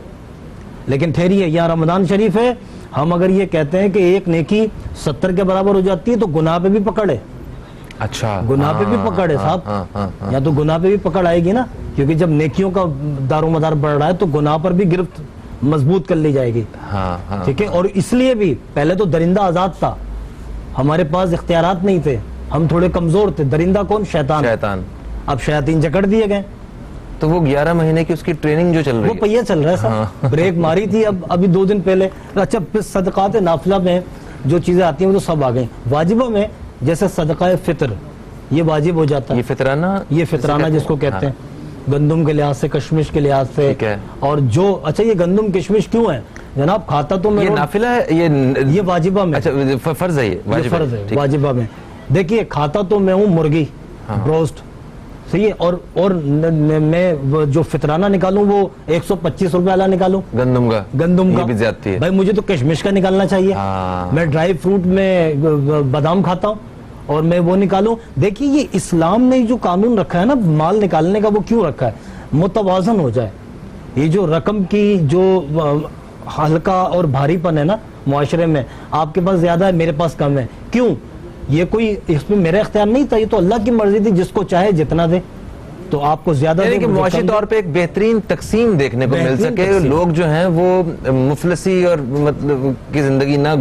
لیکن ٹھہریے، یہاں رمضان شریف ہے، ہم اگر یہ کہتے ہیں کہ 1 نیکی 70 کے برابر ہو جاتی ہے تو گناہ پہ بھی پکڑ ہے. اچھا گناہ پہ بھی پکڑ ہے صاحب، یا تو گناہ پہ بھی پکڑ آئے گی نا، کیونکہ جب نیکیوں کا دار و مدار بڑھ رہا ہے تو گناہ پر بھی گرفت مضبوط کر لی جائے گی. ٹھیک ہے. اور اس لیے بھی پہلے تو درندہ آزاد تھا، ہمارے پاس اختیارات نہیں تھے، ہم تھوڑے کمزور تھے. درندہ کون؟ شیطان. اب شیاطین جکڑ دیے گئے تو وہ 11 مہینے کی اس کی ٹریننگ جو چل رہی ہے، وہ پہیہ چل رہا ہے صاحب. بریک ماری تھی ابھی 2 دن پہلے. اچھا پھر صدقات نافلہ میں جو چیزیں آتی ہیں وہ تو سب آ گئیں. واجبوں میں جیسے صدقہ فطر یہ واجب ہو جاتا ہے. یہ فطرانہ جس کو کہتے ہیں، گندم کے لحاظ سے، کشمش کے لحاظ سے. اور جو اچھا یہ گندم کشمش کیوں ہے جناب؟ کھاتا تو میں، یہ نافلہ ہے، یہ واجبہ میں، اچھا فرض ہے، یہ فرض ہے واجبہ میں. دیکھیے کھاتا تو میں ہوں مرغی بروسٹ، صحیح ہے، اور میں جو فطرانہ نکالوں وہ 125 روپے والا نکالوں گندم کا بھی زیادتی ہے. بھائی مجھے تو کشمش کا نکالنا چاہیے. میں ڈرائی فروٹ میں بادام کھاتا ہوں اور میں وہ نکالوں. دیکھیے یہ اسلام نے جو قانون رکھا ہے نا مال نکالنے کا، وہ کیوں رکھا ہے؟ متوازن ہو جائے. یہ جو رقم کی جو ہلکا اور بھاری پن ہے نا معاشرے میں، آپ کے پاس زیادہ ہے میرے پاس کم ہے، کیوں؟ یہ کوئی اس میں میرا اختیار نہیں تھا، یہ تو اللہ کی مرضی تھی، جس کو چاہے جتنا دے. تو آپ کو زیادہ کہ معاشی طور پہ ایک بہترین تقسیم دیکھنے کو مل سکے، لوگ جو ہیں وہ مفلسی اور مطلب کی زندگی نہ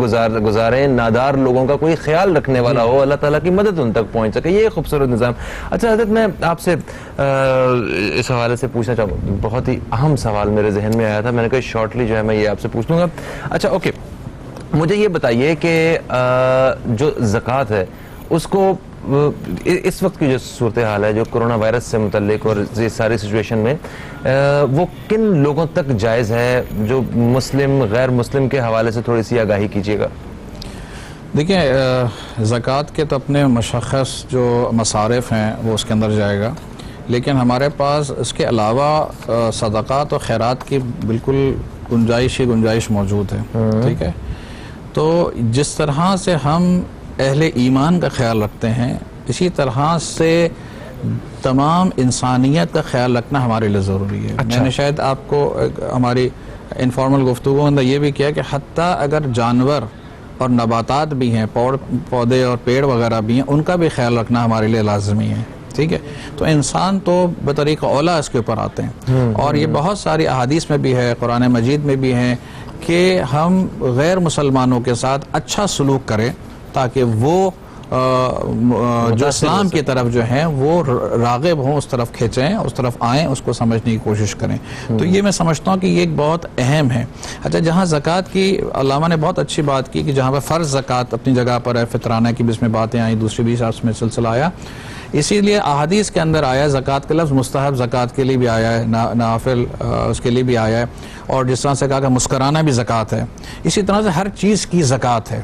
گزاریں، نادار لوگوں کا کوئی خیال رکھنے والا ہو، اللہ تعالیٰ کی مدد ان تک پہنچ سکے. یہ خوبصورت نظام. اچھا حضرت میں آپ سے اس حوالے سے پوچھنا چاہوں گا، بہت ہی اہم سوال میرے ذہن میں آیا تھا، میں نے کہا شارٹلی جو ہے میں یہ آپ سے پوچھ لوں گا. اچھا اوکے، مجھے یہ بتائیے کہ جو زکوٰۃ ہے اس کو اس وقت کی جو صورتحال ہے جو کرونا وائرس سے متعلق اور یہ ساری سچویشن میں وہ کن لوگوں تک جائز ہے؟ جو مسلم غیر مسلم کے حوالے سے تھوڑی سی آگاہی کیجیے گا. دیکھیں زکوٰۃ کے تو اپنے مشخص جو مصارف ہیں وہ اس کے اندر جائے گا، لیکن ہمارے پاس اس کے علاوہ صدقات اور خیرات کی بالکل گنجائش موجود ہے. ٹھیک ہے. تو جس طرح سے ہم اہل ایمان کا خیال رکھتے ہیں، اسی طرح سے تمام انسانیت کا خیال رکھنا ہمارے لیے ضروری ہے. میں نے شاید آپ کو ہماری انفارمل گفتگو اندر یہ بھی کیا کہ حتیٰ اگر جانور اور نباتات بھی ہیں، پودے اور پیڑ وغیرہ بھی ہیں، ان کا بھی خیال رکھنا ہمارے لیے لازمی ہے. ٹھیک ہے. تو انسان تو بطریق اولا اس کے اوپر آتے ہیں، اور یہ بہت ساری احادیث میں بھی ہے، قرآن مجید میں بھی ہیں کہ ہم غیر مسلمانوں کے ساتھ اچھا سلوک کریں تاکہ وہ جو اسلام کی طرف جو ہیں وہ راغب ہوں، اس طرف کھینچیں، اس طرف آئیں، اس کو سمجھنے کی کوشش کریں. تو یہ میں سمجھتا ہوں کہ یہ ایک بہت اہم ہے. اچھا جہاں زکوٰۃ کی علامہ نے بہت اچھی بات کی کہ جہاں پہ فرض زکوٰۃ اپنی جگہ پر ہے، فطرانہ کی بھی اس میں باتیں آئیں، دوسری بھی اس میں سلسلہ آیا، اسی لیے احادیث کے اندر آیا زکوٰۃ کا لفظ مستحب زکوٰۃ کے لیے بھی آیا ہے، نافل اس کے لیے بھی آیا ہے، اور جس طرح سے کہا کہ مسکرانہ بھی زکوٰۃ ہے. اسی طرح سے ہر چیز کی زکوٰۃ ہے،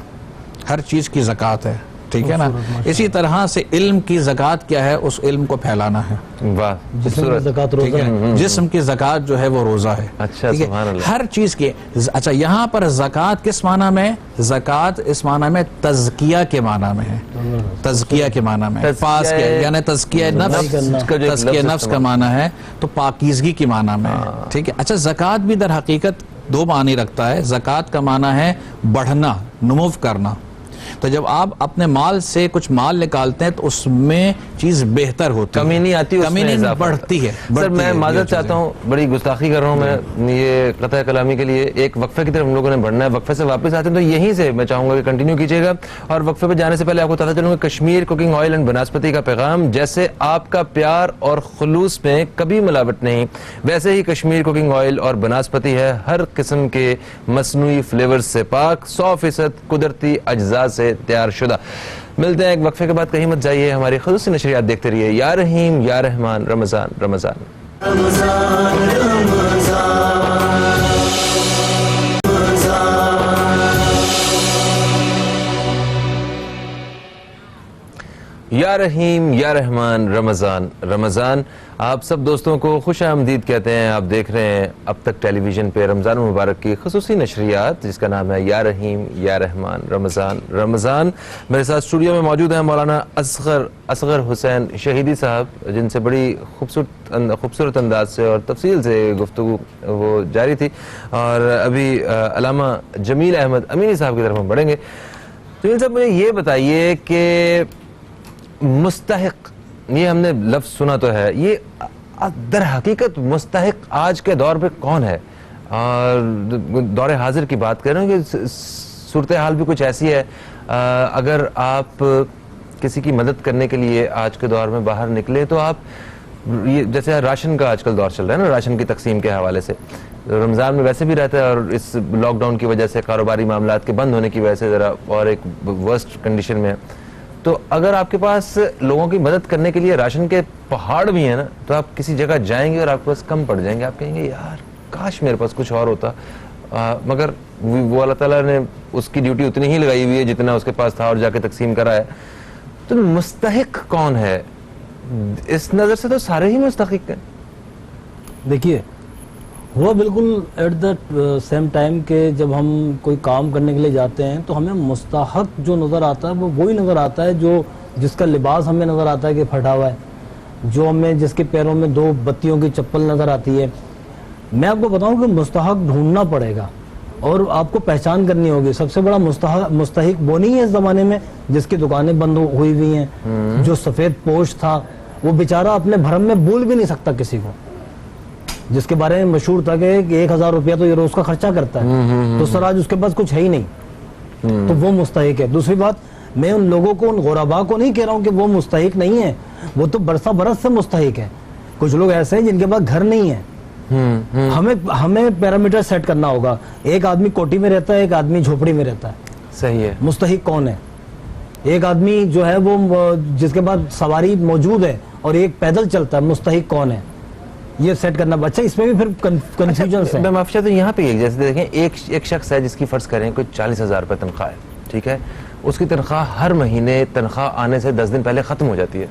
ہر چیز کی زکوٰۃ ہے. ٹھیک ہے نا. اسی طرح سے علم کی زکوٰۃ کیا ہے, اس علم کو پھیلانا ہے. واہ, زکوٰۃ ٹھیک روزہ ہے, جسم کی زکوٰۃ جو ہے وہ روزہ ہے. اچھا, ٹھیک ہے, سبحان اللہ. ہر چیز کی. اچھا, یہاں پر زکوٰۃ کس معنی میں؟ زکوٰۃ اس معنی میں تزکیہ کے معنی میں ہے. تزکیہ کے معنی میں, پاس کیا یعنی تزکیہ نفس, تزکیہ نفس کا معنی ہے, تو پاکیزگی کی معنی میں ہے. ٹھیک ہے. اچھا, زکوٰۃ بھی در حقیقت دو معنی رکھتا ہے. زکوٰۃ کا معنی ہے بڑھنا, نمو کرنا. تو جب آپ اپنے مال سے کچھ مال نکالتے ہیں تو اس میں چیز بہتر ہوتی ہے, کمی نہیں آتی, کمی نہیں بڑھتی ہے. سر میں معذرت چاہتا ہوں, بڑی گستاخی کر رہا ہوں میں یہ قطع کلامی کے لیے. ایک وقفے کی طرف ہم لوگوں نے بڑھنا ہے, وقفے سے واپس آتے ہیں تو یہیں سے میں چاہوں گا کہ کنٹینیو کیجیے گا. اور وقفے پہ جانے سے پہلے آپ کو بتاتا چلوں گا Kashmir cooking oil and banaspati کا پیغام. جیسے آپ کا پیار اور خلوص میں کبھی ملاوٹ نہیں, ویسے ہی کشمیر کوکنگ آئل اور بناسپتی ہے ہر قسم کے مصنوعی فلیورز سے پاک, 100% قدرتی اجزاء سے تیار شدہ. ملتے ہیں ایک وقفے کے بعد, کہیں مت جائیے. ہماری خصوصی نشریات دیکھتے رہیے. یا رحیم یا رحمان, رمضان رمضان. یا رحیم یا رحمان, رمضان رمضان. آپ سب دوستوں کو خوش آمدید کہتے ہیں. آپ دیکھ رہے ہیں اب تک ٹیلی ویژن پہ رمضان المبارک کی خصوصی نشریات جس کا نام ہے یا رحیم یا رحمان, رمضان رمضان. میرے ساتھ اسٹوڈیو میں موجود ہیں مولانا اصغر حسین شہیدی صاحب, جن سے بڑی خوبصورت انداز سے اور تفصیل سے گفتگو وہ جاری تھی. اور ابھی علامہ جمیل احمد امینی صاحب کی طرف ہم بڑھیں گے. جمیل صاحب, مجھے یہ بتائیے کہ مستحق, یہ ہم نے لفظ سنا تو ہے, یہ در حقیقت مستحق آج کے دور پہ کون ہے؟ اور دور حاضر کی بات کر رہے ہیں کہ صورتحال بھی کچھ ایسی ہے, اگر آپ کسی کی مدد کرنے کے لیے آج کے دور میں باہر نکلے تو آپ, یہ جیسے راشن کا آج کل دور چل رہا ہے نا, راشن کی تقسیم کے حوالے سے, رمضان میں ویسے بھی رہتا ہے اور اس لاک ڈاؤن کی وجہ سے, کاروباری معاملات کے بند ہونے کی وجہ سے ذرا اور ایک ورسٹ کنڈیشن میں ہے. تو اگر آپ کے پاس لوگوں کی مدد کرنے کے لیے راشن کے پہاڑ بھی ہیں نا, تو آپ کسی جگہ جائیں گے اور آپ کے پاس کم پڑ جائیں گے, آپ کہیں گے یار کاش میرے پاس کچھ اور ہوتا, مگر وہ اللہ تعالیٰ نے اس کی ڈیوٹی اتنی ہی لگائی ہوئی ہے جتنا اس کے پاس تھا اور جا کے تقسیم کرا ہے. تو مستحق کون ہے؟ اس نظر سے تو سارے ہی مستحق ہیں. دیکھیے, ہوا بالکل ایٹ دا سیم ٹائم کہ جب ہم کوئی کام کرنے کے لیے جاتے ہیں تو ہمیں مستحق جو نظر آتا ہے وہ وہی نظر آتا ہے جو جس کا لباس ہمیں نظر آتا ہے کہ پھٹا ہوا ہے, جو ہمیں جس کے پیروں میں 2 بتیوں کی چپل نظر آتی ہے. میں آپ کو بتاؤں کہ مستحق ڈھونڈنا پڑے گا اور آپ کو پہچان کرنی ہوگی. سب سے بڑا مستحق وہ نہیں ہے اس زمانے میں جس کی دکانیں بند ہوئی ہوئی ہیں, جو سفید پوش تھا, وہ بیچارہ اپنے بھرم میں بھول بھی نہیں سکتا کسی کو, جس کے بارے میں مشہور تھا کہ 1000 روپیہ تو یہ روز کا خرچہ کرتا ہے, تو سر آج اس کے پاس کچھ ہے ہی نہیں, تو وہ مستحق ہے. دوسری بات, میں ان لوگوں کو, ان غربا کو نہیں کہہ رہا ہوں کہ وہ مستحق نہیں ہے, وہ تو برسہ برس سے مستحق ہے. کچھ لوگ ایسے ہیں جن کے پاس گھر نہیں ہے. ہمیں پیرامیٹر سیٹ کرنا ہوگا. ایک آدمی کوٹھی میں رہتا ہے, ایک آدمی جھوپڑی میں رہتا ہے, صحیح ہے. مستحق کون ہے؟ ایک آدمی جو ہے وہ جس کے پاس سواری موجود ہے اور ایک پیدل چلتا ہے, مستحق کون ہے؟ یہ سیٹ کرنا. اچھا, اس میں بھی پھر کنفیوژنز ہیں. میں معافی چاہتا ہوں, یہاں پہ جیسے دیکھیں ایک شخص ہے جس کی فرض کریں کوئی 40,000 روپے تنخواہ ہے, ٹھیک ہے, اس کی تنخواہ ہر مہینے تنخواہ آنے سے 10 دن پہلے ختم ہو جاتی ہے.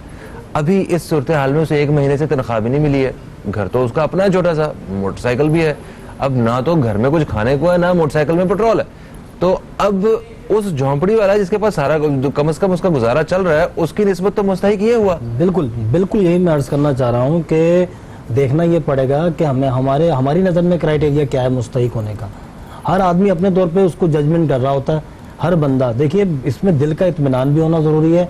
ابھی اس صورتحال میں اسے 1 مہینے سے تنخواہ بھی نہیں ملی ہے, گھر تو اس کا اپنا ہے چھوٹا سا, موٹر سائیکل بھی ہے, اب نہ تو گھر میں کچھ کھانے کو ہے نہ موٹر سائیکل میں پیٹرول ہے. تو اب اس جھونپڑی والا جس کے پاس سارا کم از کم اس کا گزارا چل رہا ہے, اس کی نسبت تو مستحق یہ ہوا. بالکل یہی میں عرض کرنا چاہ رہا ہوں کہ دیکھنا یہ پڑے گا کہ ہمیں ہماری نظر میں کرائٹیریا کیا ہے مستحق ہونے کا. ہر آدمی اپنے طور پہ اس کو ججمنٹ کر رہا ہوتا ہے, ہر بندہ. دیکھیے, اس میں دل کا اطمینان بھی ہونا ضروری ہے,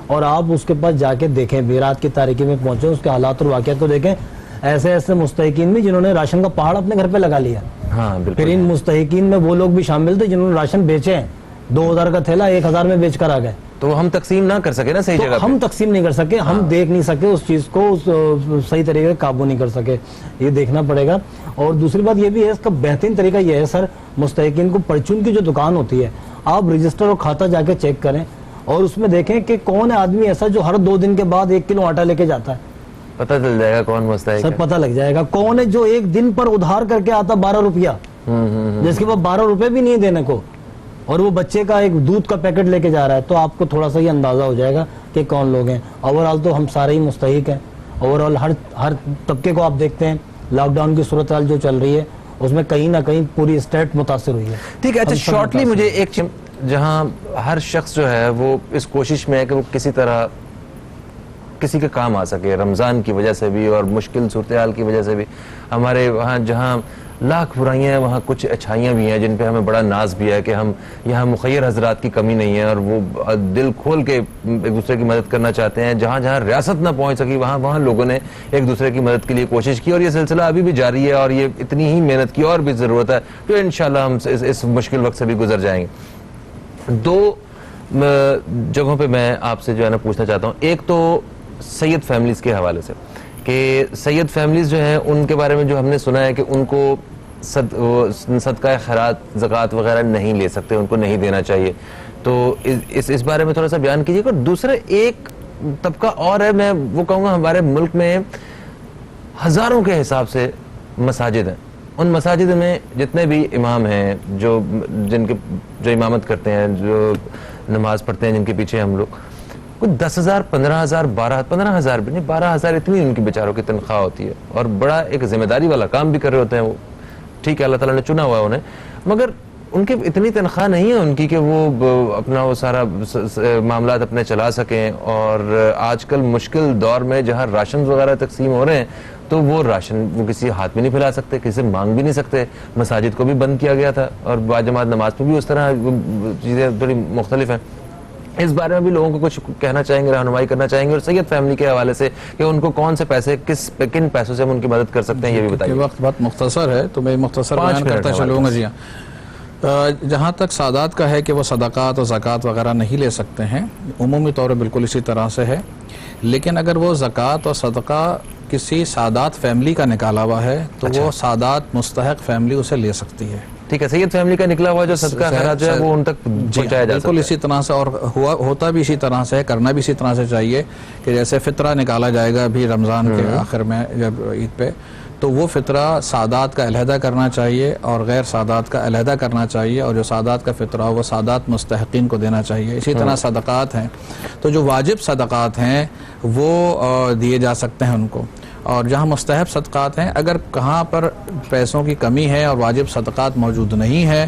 اور آپ اس کے پاس جا کے دیکھیں, بھی رات کی تاریکی میں پہنچے, اس کے حالات اور واقعات کو دیکھیں. ایسے مستحقین بھی جنہوں نے راشن کا پہاڑ اپنے گھر پہ لگا لیا. ہاں بالکل. پھر ان مستحقین میں وہ لوگ بھی شامل تھے جنہوں نے راشن بیچے ہیں, 2000 کا تھیلا 1000 میں بیچ کر آ گئے. تو ہم تقسیم نہ کر سکے نا صحیح جگہ پہ, ہم تقسیم نہیں کر سکے, ہم دیکھ نہیں سکے اس چیز کو, صحیح طریقے سے قابو نہیں کر سکے. یہ دیکھنا پڑے گا. اور دوسری بات یہ بھی ہے, اس کا بہترین طریقہ یہ ہے سر, مستحقین کو پرچون کی جو دکان ہوتی ہے, آپ رجسٹر اور کھاتہ جا کے چیک کریں اور اس میں دیکھیں کہ کون ہے آدمی ایسا جو ہر 2 دن کے بعد 1 کلو آٹا لے کے جاتا ہے. پتہ چل جائے گا کون مستحق ہے. سر پتہ لگ جائے گا کون ہے جو ایک دن پر ادھار کر کے آتا 12 روپیہ, جس کے بعد 12 روپے بھی نہیں دینے کو. اور وہ بچے کا ایک دودھ کا پیکٹ لے کے جا رہا ہے تو آپ کو تھوڑا سا یہ اندازہ ہو جائے گا کہ کون لوگ ہیں. اوور آل تو ہم سارے ہی مستحق ہیں. اوور آل ہر طبقے کو آپ دیکھتے ہیں. لاک ڈاؤن کی صورتحال جو چل رہی ہے اس میں کہیں نہ کہیں پوری اسٹیٹ متاثر ہوئی ہے. ٹھیک ہے. اچھا شارٹلی مجھے ایک جہاں ہر شخص جو ہے وہ اس کوشش میں ہے کہ وہ کسی طرح کسی کے کام آ سکے, رمضان کی وجہ سے بھی اور مشکل صورتحال کی وجہ سے بھی, ہمارے وہاں جہاں لاکھ برائیاں ہیں وہاں کچھ اچھائیاں بھی ہیں جن پہ ہمیں بڑا ناز بھی ہے کہ ہم یہاں مخیر حضرات کی کمی نہیں ہے اور وہ دل کھول کے ایک دوسرے کی مدد کرنا چاہتے ہیں. جہاں جہاں ریاست نہ پہنچ سکی وہاں لوگوں نے ایک دوسرے کی مدد کے لیے کوشش کی اور یہ سلسلہ ابھی بھی جاری ہے اور یہ اتنی ہی محنت کی اور بھی ضرورت ہے جو انشاءاللہ ہم اس مشکل وقت سے بھی گزر جائیں گے. دو جگہوں پہ میں آپ سے جو ہے نا پوچھنا چاہتا ہوں. ایک تو سید فیملیز کے حوالے سے کہ سید فیملیز جو ہیں ان کے بارے میں جو ہم نے سنا ہے کہ ان کو صدقہ خیرات زکوٰۃ وغیرہ نہیں لے سکتے, ان کو نہیں دینا چاہیے, تو اس بارے میں تھوڑا سا بیان کیجیے. اور دوسرے ایک طبقہ اور ہے, میں وہ کہوں گا ہمارے ملک میں ہزاروں کے حساب سے مساجد ہیں. ان مساجد میں جتنے بھی امام ہیں جو امامت کرتے ہیں, جو نماز پڑھتے ہیں, جن کے پیچھے ہم لوگ, کچھ 10,000 15,000 15,000 بھی نہیں 12,000 اتنی ان کی بیچاروں کی تنخواہ ہوتی ہے اور بڑا ایک ذمہ داری والا کام بھی کر رہے ہوتے ہیں وہ. ٹھیک ہے, اللہ تعالیٰ نے چنا ہوا ہے انہیں, مگر ان کی اتنی تنخواہ نہیں ہے ان کی کہ وہ اپنا وہ سارا معاملات اپنے چلا سکیں. اور آج کل مشکل دور میں جہاں راشن وغیرہ تقسیم ہو رہے ہیں تو وہ راشن وہ کسی ہاتھ میں نہیں پھیلا سکتے, کسی سے مانگ بھی نہیں سکتے. مساجد کو بھی بند کیا گیا تھا اور باجماعت نماز میں بھی اس طرح چیزیں بڑی مختلف ہیں. اس بارے میں بھی لوگوں کو کچھ کہنا چاہیں گے, رہنمائی کرنا چاہیں گے, اور سید فیملی کے حوالے سے کہ ان کو کون سے پیسے کن پیسوں سے ہم ان کی مدد کر سکتے ہیں یہ بھی بتائیے. وقت بہت مختصر ہے تو میں مختصر بیان کرتا چلوں گا. جی ہاں, جہاں تک سادات کا ہے کہ وہ صدقات اور زکوٰۃ وغیرہ نہیں لے سکتے ہیں, عمومی طور پر بالکل اسی طرح سے ہے. لیکن اگر وہ زکوٰۃ اور صدقہ کسی سادات فیملی کا نکالا ہوا ہے تو وہ سادات مستحق فیملی اسے لے سکتی ہے. ٹھیک ہے, سید فیملی کا نکلا ہوا جو صدقہ خیرات جو ہے وہ ان تک پہنچایا جا سکتا ہے. بالکل اسی طرح سے, اور ہوتا بھی اسی طرح سے ہے, کرنا بھی اسی طرح سے چاہیے کہ جیسے فطرہ نکالا جائے گا ابھی رمضان کے آخر میں جب عید پہ, تو وہ فطرہ سادات کا علیحدہ کرنا چاہیے اور غیر سادات کا علیحدہ کرنا چاہیے, اور جو سادات کا فطرہ ہو وہ سادات مستحقین کو دینا چاہیے. اسی طرح صدقات ہیں تو جو واجب صدقات ہیں وہ دیے جا سکتے ہیں ان کو, اور جہاں مستحب صدقات ہیں اگر کہاں پر پیسوں کی کمی ہے اور واجب صدقات موجود نہیں ہے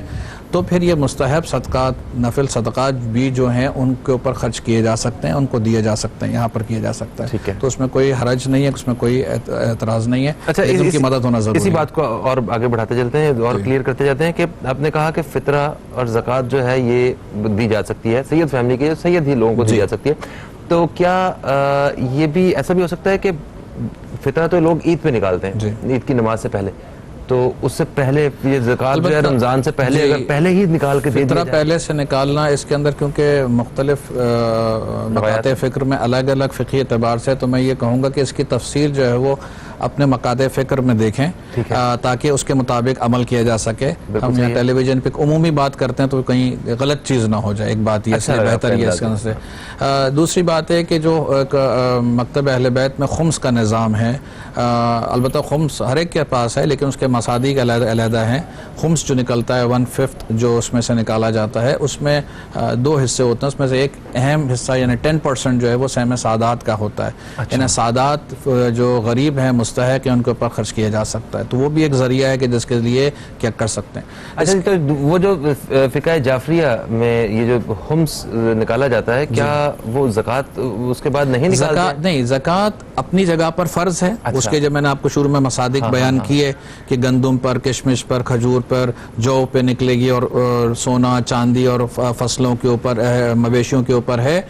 تو پھر یہ مستحب صدقات نفل صدقات بھی جو ہیں ان کے اوپر خرچ کیے جا سکتے ہیں, ان کو دیے جا سکتے ہیں, یہاں پر کیا جا سکتا ہے. تو اس میں کوئی حرج نہیں ہے, اس میں کوئی اعتراض نہیں ہے. اچھا, ان کی مدد ہونا ضروری ہے. اسی بات کو اور آگے بڑھاتے چلتے ہیں اور کلیئر کرتے جاتے ہیں کہ آپ نے کہا کہ فطرہ اور زکوٰۃ جو ہے یہ دی جا سکتی ہے سید فیملی کے, سید ہی لوگوں کو دی جا سکتی ہے. تو کیا یہ بھی ایسا بھی ہو سکتا ہے کہ فطرہ تو لوگ عید پہ نکالتے ہیں, عید کی نماز سے پہلے, تو اس سے پہلے یہ زکوٰۃ جو ہے رمضان سے پہلے اگر پہلے ہی نکال کے دے دیا جائے, پہلے سے نکالنا اس کے اندر کیونکہ مختلف مقاطع فکر میں الگ الگ فقہی اعتبار سے, تو میں یہ کہوں گا کہ اس کی تفصیل جو ہے وہ اپنے مقاطع فکر میں دیکھیں تاکہ اس کے مطابق عمل کیا جا سکے. ہم یہاں ٹیلی ویژن پہ عمومی بات کرتے ہیں تو کہیں غلط چیز نہ ہو جائے, ایک بات یہ سے بہتر یہ اس کے اندر سے. دوسری بات ہے کہ جو مکتب اہل بیت میں خمس کا نظام ہے, البتہ خمس ہر ایک کے پاس ہے لیکن اس کے مصادیق علیحدہ ہیں. خمس جو نکلتا ہے 1/5 جو اس میں سے نکالا جاتا ہے, اس میں 2 حصے ہوتے ہیں, اس میں سے ایک اہم حصہ یعنی 10% جو ہے وہ سہم سادات کا ہوتا ہے. یعنی سادات جو غریب ہیں مستحق ہیں ان کے اوپر خرچ کیا جا سکتا ہے, تو وہ بھی ایک ذریعہ ہے کہ جس کے لیے کیا کر سکتے ہیں. اچھا, تو وہ جو فقہ جعفریہ میں یہ جو خمس نکالا جاتا ہے کیا وہ زکوٰۃ اس کے بعد نہیں نکالتے؟ نہیں, زکوٰۃ اپنی جگہ پر فرض ہے. اس کے جب میں نے آپ کو شروع میں مصادیق بیان کیے کہ گندم پر, کشمش پر, کھجور پر, جو پہ نکلے گی, اور سونا چاندی اور فصلوں کے اوپر, مویشیوں کے اوپر ہے,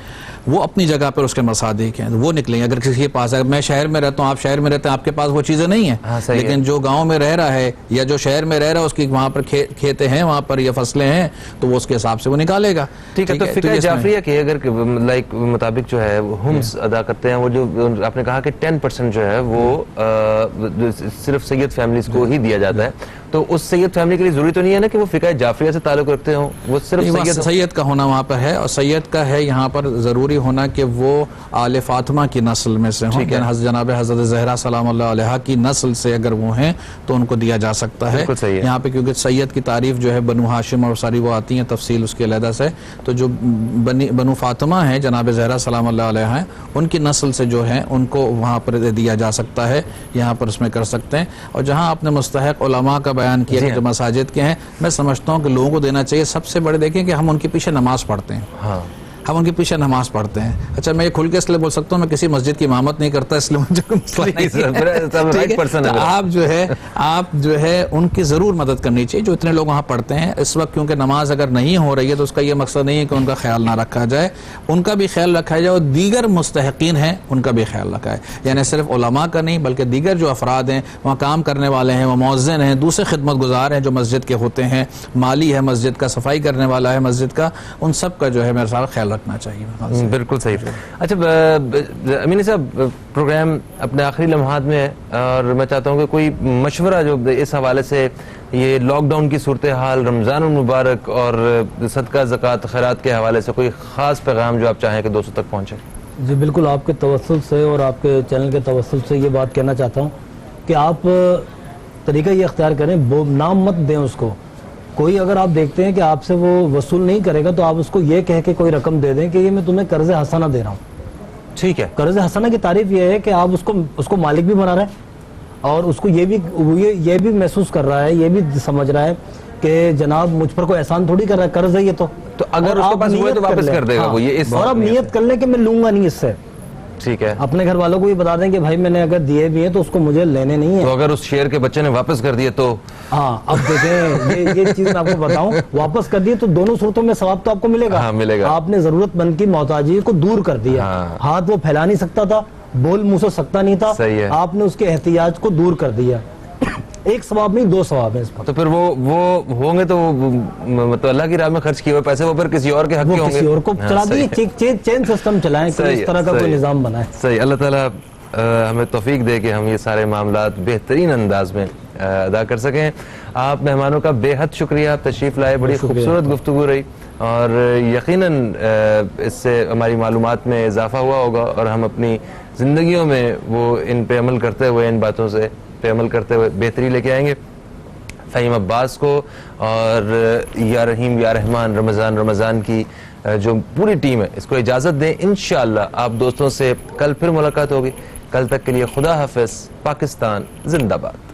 وہ اپنی جگہ پر اس کے مصادیق ہیں, وہ نکلیں گے. اگر کسی کے پاس ہے, میں شہر میں رہتا ہوں, آپ شہر میں رہتے ہیں, آپ کے پاس وہ چیزیں نہیں ہیں, لیکن جو گاؤں میں رہ رہا ہے یا جو شہر میں رہ رہا ہے اس کی وہاں پر کھیتے ہیں, وہاں پر یہ فصلیں ہیں, تو وہ اس کے حساب سے وہ نکالے گا. ٹھیک ہے, تو فقہ جعفریہ کے اگر لائک مطابق جو ہے ہمس ادا کرتے ہیں, وہ جو آپ نے کہا کہ 10% جو ہے وہ صرف سید فیملیز کو ہی دیا جاتا ہے, تو اس سید فیملی کے لیے ضروری تو نہیں ہے نا کہ وہ فقہ جعفریہ سے تعلق رکھتے ہوں, وہ صرف سید کا ہونا وہاں پر ہے, اور سید کا ہے یہاں پر ضروری ہونا کہ وہ آل فاطمہ کی نسل میں سے ہوں, جناب حضرت زہرا سلام اللہ علیہا کی نسل سے اگر وہ ہیں تو ان کو دیا جا سکتا ہے یہاں پہ, کیونکہ سید کی تعریف جو ہے بنو ہاشم اور ساری وہ آتی ہیں تفصیل اس کے علیحدہ سے, تو جو بنو فاطمہ ہیں جناب زہرا سلام اللہ علیہا ہیں ان کی نسل سے جو ہیں ان کو وہاں پر دیا جا سکتا ہے, یہاں پر اس میں کر سکتے ہیں. اور جہاں آپ نے مستحق علماء کا بیان کیا کہ جو مساجد کے ہیں, میں سمجھتا ہوں کہ لوگوں کو دینا چاہیے. سب سے بڑے دیکھیں کہ ہم ان کے پیچھے نماز پڑھتے ہیں, ہم ان کے پیچھے نماز پڑھتے ہیں. اچھا میں یہ کھل کے اس لیے بول سکتا ہوں, میں کسی مسجد کی امامت نہیں کرتا, اس لیے مجھے آپ جو ہے ان کی ضرور مدد کرنی چاہیے جو اتنے لوگ وہاں پڑھتے ہیں اس وقت, کیونکہ نماز اگر نہیں ہو رہی ہے تو اس کا یہ مقصد نہیں ہے کہ ان کا خیال نہ رکھا جائے, ان کا بھی خیال رکھا جائے, اور دیگر مستحقین ہیں ان کا بھی خیال رکھا ہے. یعنی صرف علماء کا نہیں بلکہ دیگر جو افراد ہیں وہاں کام کرنے والے ہیں, وہ مؤذن ہیں, دوسرے خدمت گزار ہیں جو مسجد کے ہوتے ہیں, مالی ہے مسجد کا, صفائی کرنے والا ہے مسجد کا, ان سب کا جو ہے میرے ساتھ خیال رکھنا چاہیے. بالکل صحیح. اچھا امینی صاحب, پروگرام اپنے آخری لمحات میں ہے اور میں چاہتا ہوں کہ کوئی مشورہ جو اس حوالے سے, یہ لاک ڈاؤن کی صورتحال, رمضان المبارک اور صدقہ زکوٰۃ خیرات کے حوالے سے کوئی خاص پیغام جو آپ چاہیں کہ دوستوں تک پہنچے. جی بالکل, آپ کے توسل سے اور آپ کے چینل کے توسل سے یہ بات کہنا چاہتا ہوں کہ آپ طریقہ یہ اختیار کریں, نام مت دیں اس کو. کوئی اگر آپ دیکھتے ہیں کہ آپ سے وہ وصول نہیں کرے گا تو آپ اس کو یہ کہہ کے کوئی رقم دے دیں کہ یہ میں تمہیں قرض حسنہ دے رہا ہوں. ٹھیک ہے, قرض حسنہ کی تعریف یہ ہے کہ آپ اس کو مالک بھی بنا رہے ہیں اور اس کو یہ بھی محسوس کر رہا ہے, یہ بھی سمجھ رہا ہے کہ جناب مجھ پر کوئی احسان تھوڑی کر رہا ہے, قرض ہے یہ. تو اگر اس کے پاس ہوئے تو واپس کر دے گا وہ, یہ اور اب نیت کر لیں کہ میں لوں گا نہیں اس سے. ٹھیک ہے, اپنے گھر والوں کو یہ بتا دیں کہ بھائی میں نے اگر دیے بھی ہیں تو اس کو مجھے لینے نہیں ہیں. تو اگر اس شیر کے بچے نے واپس کر دیے تو ہاں, اب دیکھیں یہ چیز میں آپ کو بتاؤں, واپس کر دیے تو دونوں صورتوں میں ثواب تو آپ کو ملے گا. ملے گا. آپ نے ضرورت مند کی محتاجی کو دور کر دیا, ہاتھ وہ پھیلا نہیں سکتا تھا, بول منہ سے سکتا نہیں تھا, آپ نے اس کے احتیاج کو دور کر دیا. ایک ثواب نہیں, دو ثواب ہیں اس پر. تو پھر وہ ہوں گے تو مطلب اللہ کی راہ میں خرچ کیے ہوئے پیسے وہ پھر کسی اور کے حق کے ہوں گے, کسی اور کو چلا دیے. چین سسٹم چلائیں, اس طرح کا کوئی نظام بنائیں. صحیح. اللہ تعالیٰ ہمیں توفیق دے کہ ہم یہ سارے معاملات بہترین انداز میں ادا کر سکیں. آپ مہمانوں کا بے حد شکریہ, آپ تشریف لائے, بڑی خوبصورت گفتگو رہی اور یقیناً اس سے ہماری معلومات میں اضافہ ہوا ہوگا اور ہم اپنی زندگیوں میں وہ ان پہ عمل کرتے ہوئے, ان باتوں سے پہ عمل کرتے ہوئے بہتری لے کے آئیں گے. فہیم عباس کو اور یا رحیم یا رحمان رمضان کی جو پوری ٹیم ہے اس کو اجازت دیں. انشاءاللہ آپ دوستوں سے کل پھر ملاقات ہوگی. کل تک کے لیے خدا حافظ. پاکستان زندہ باد.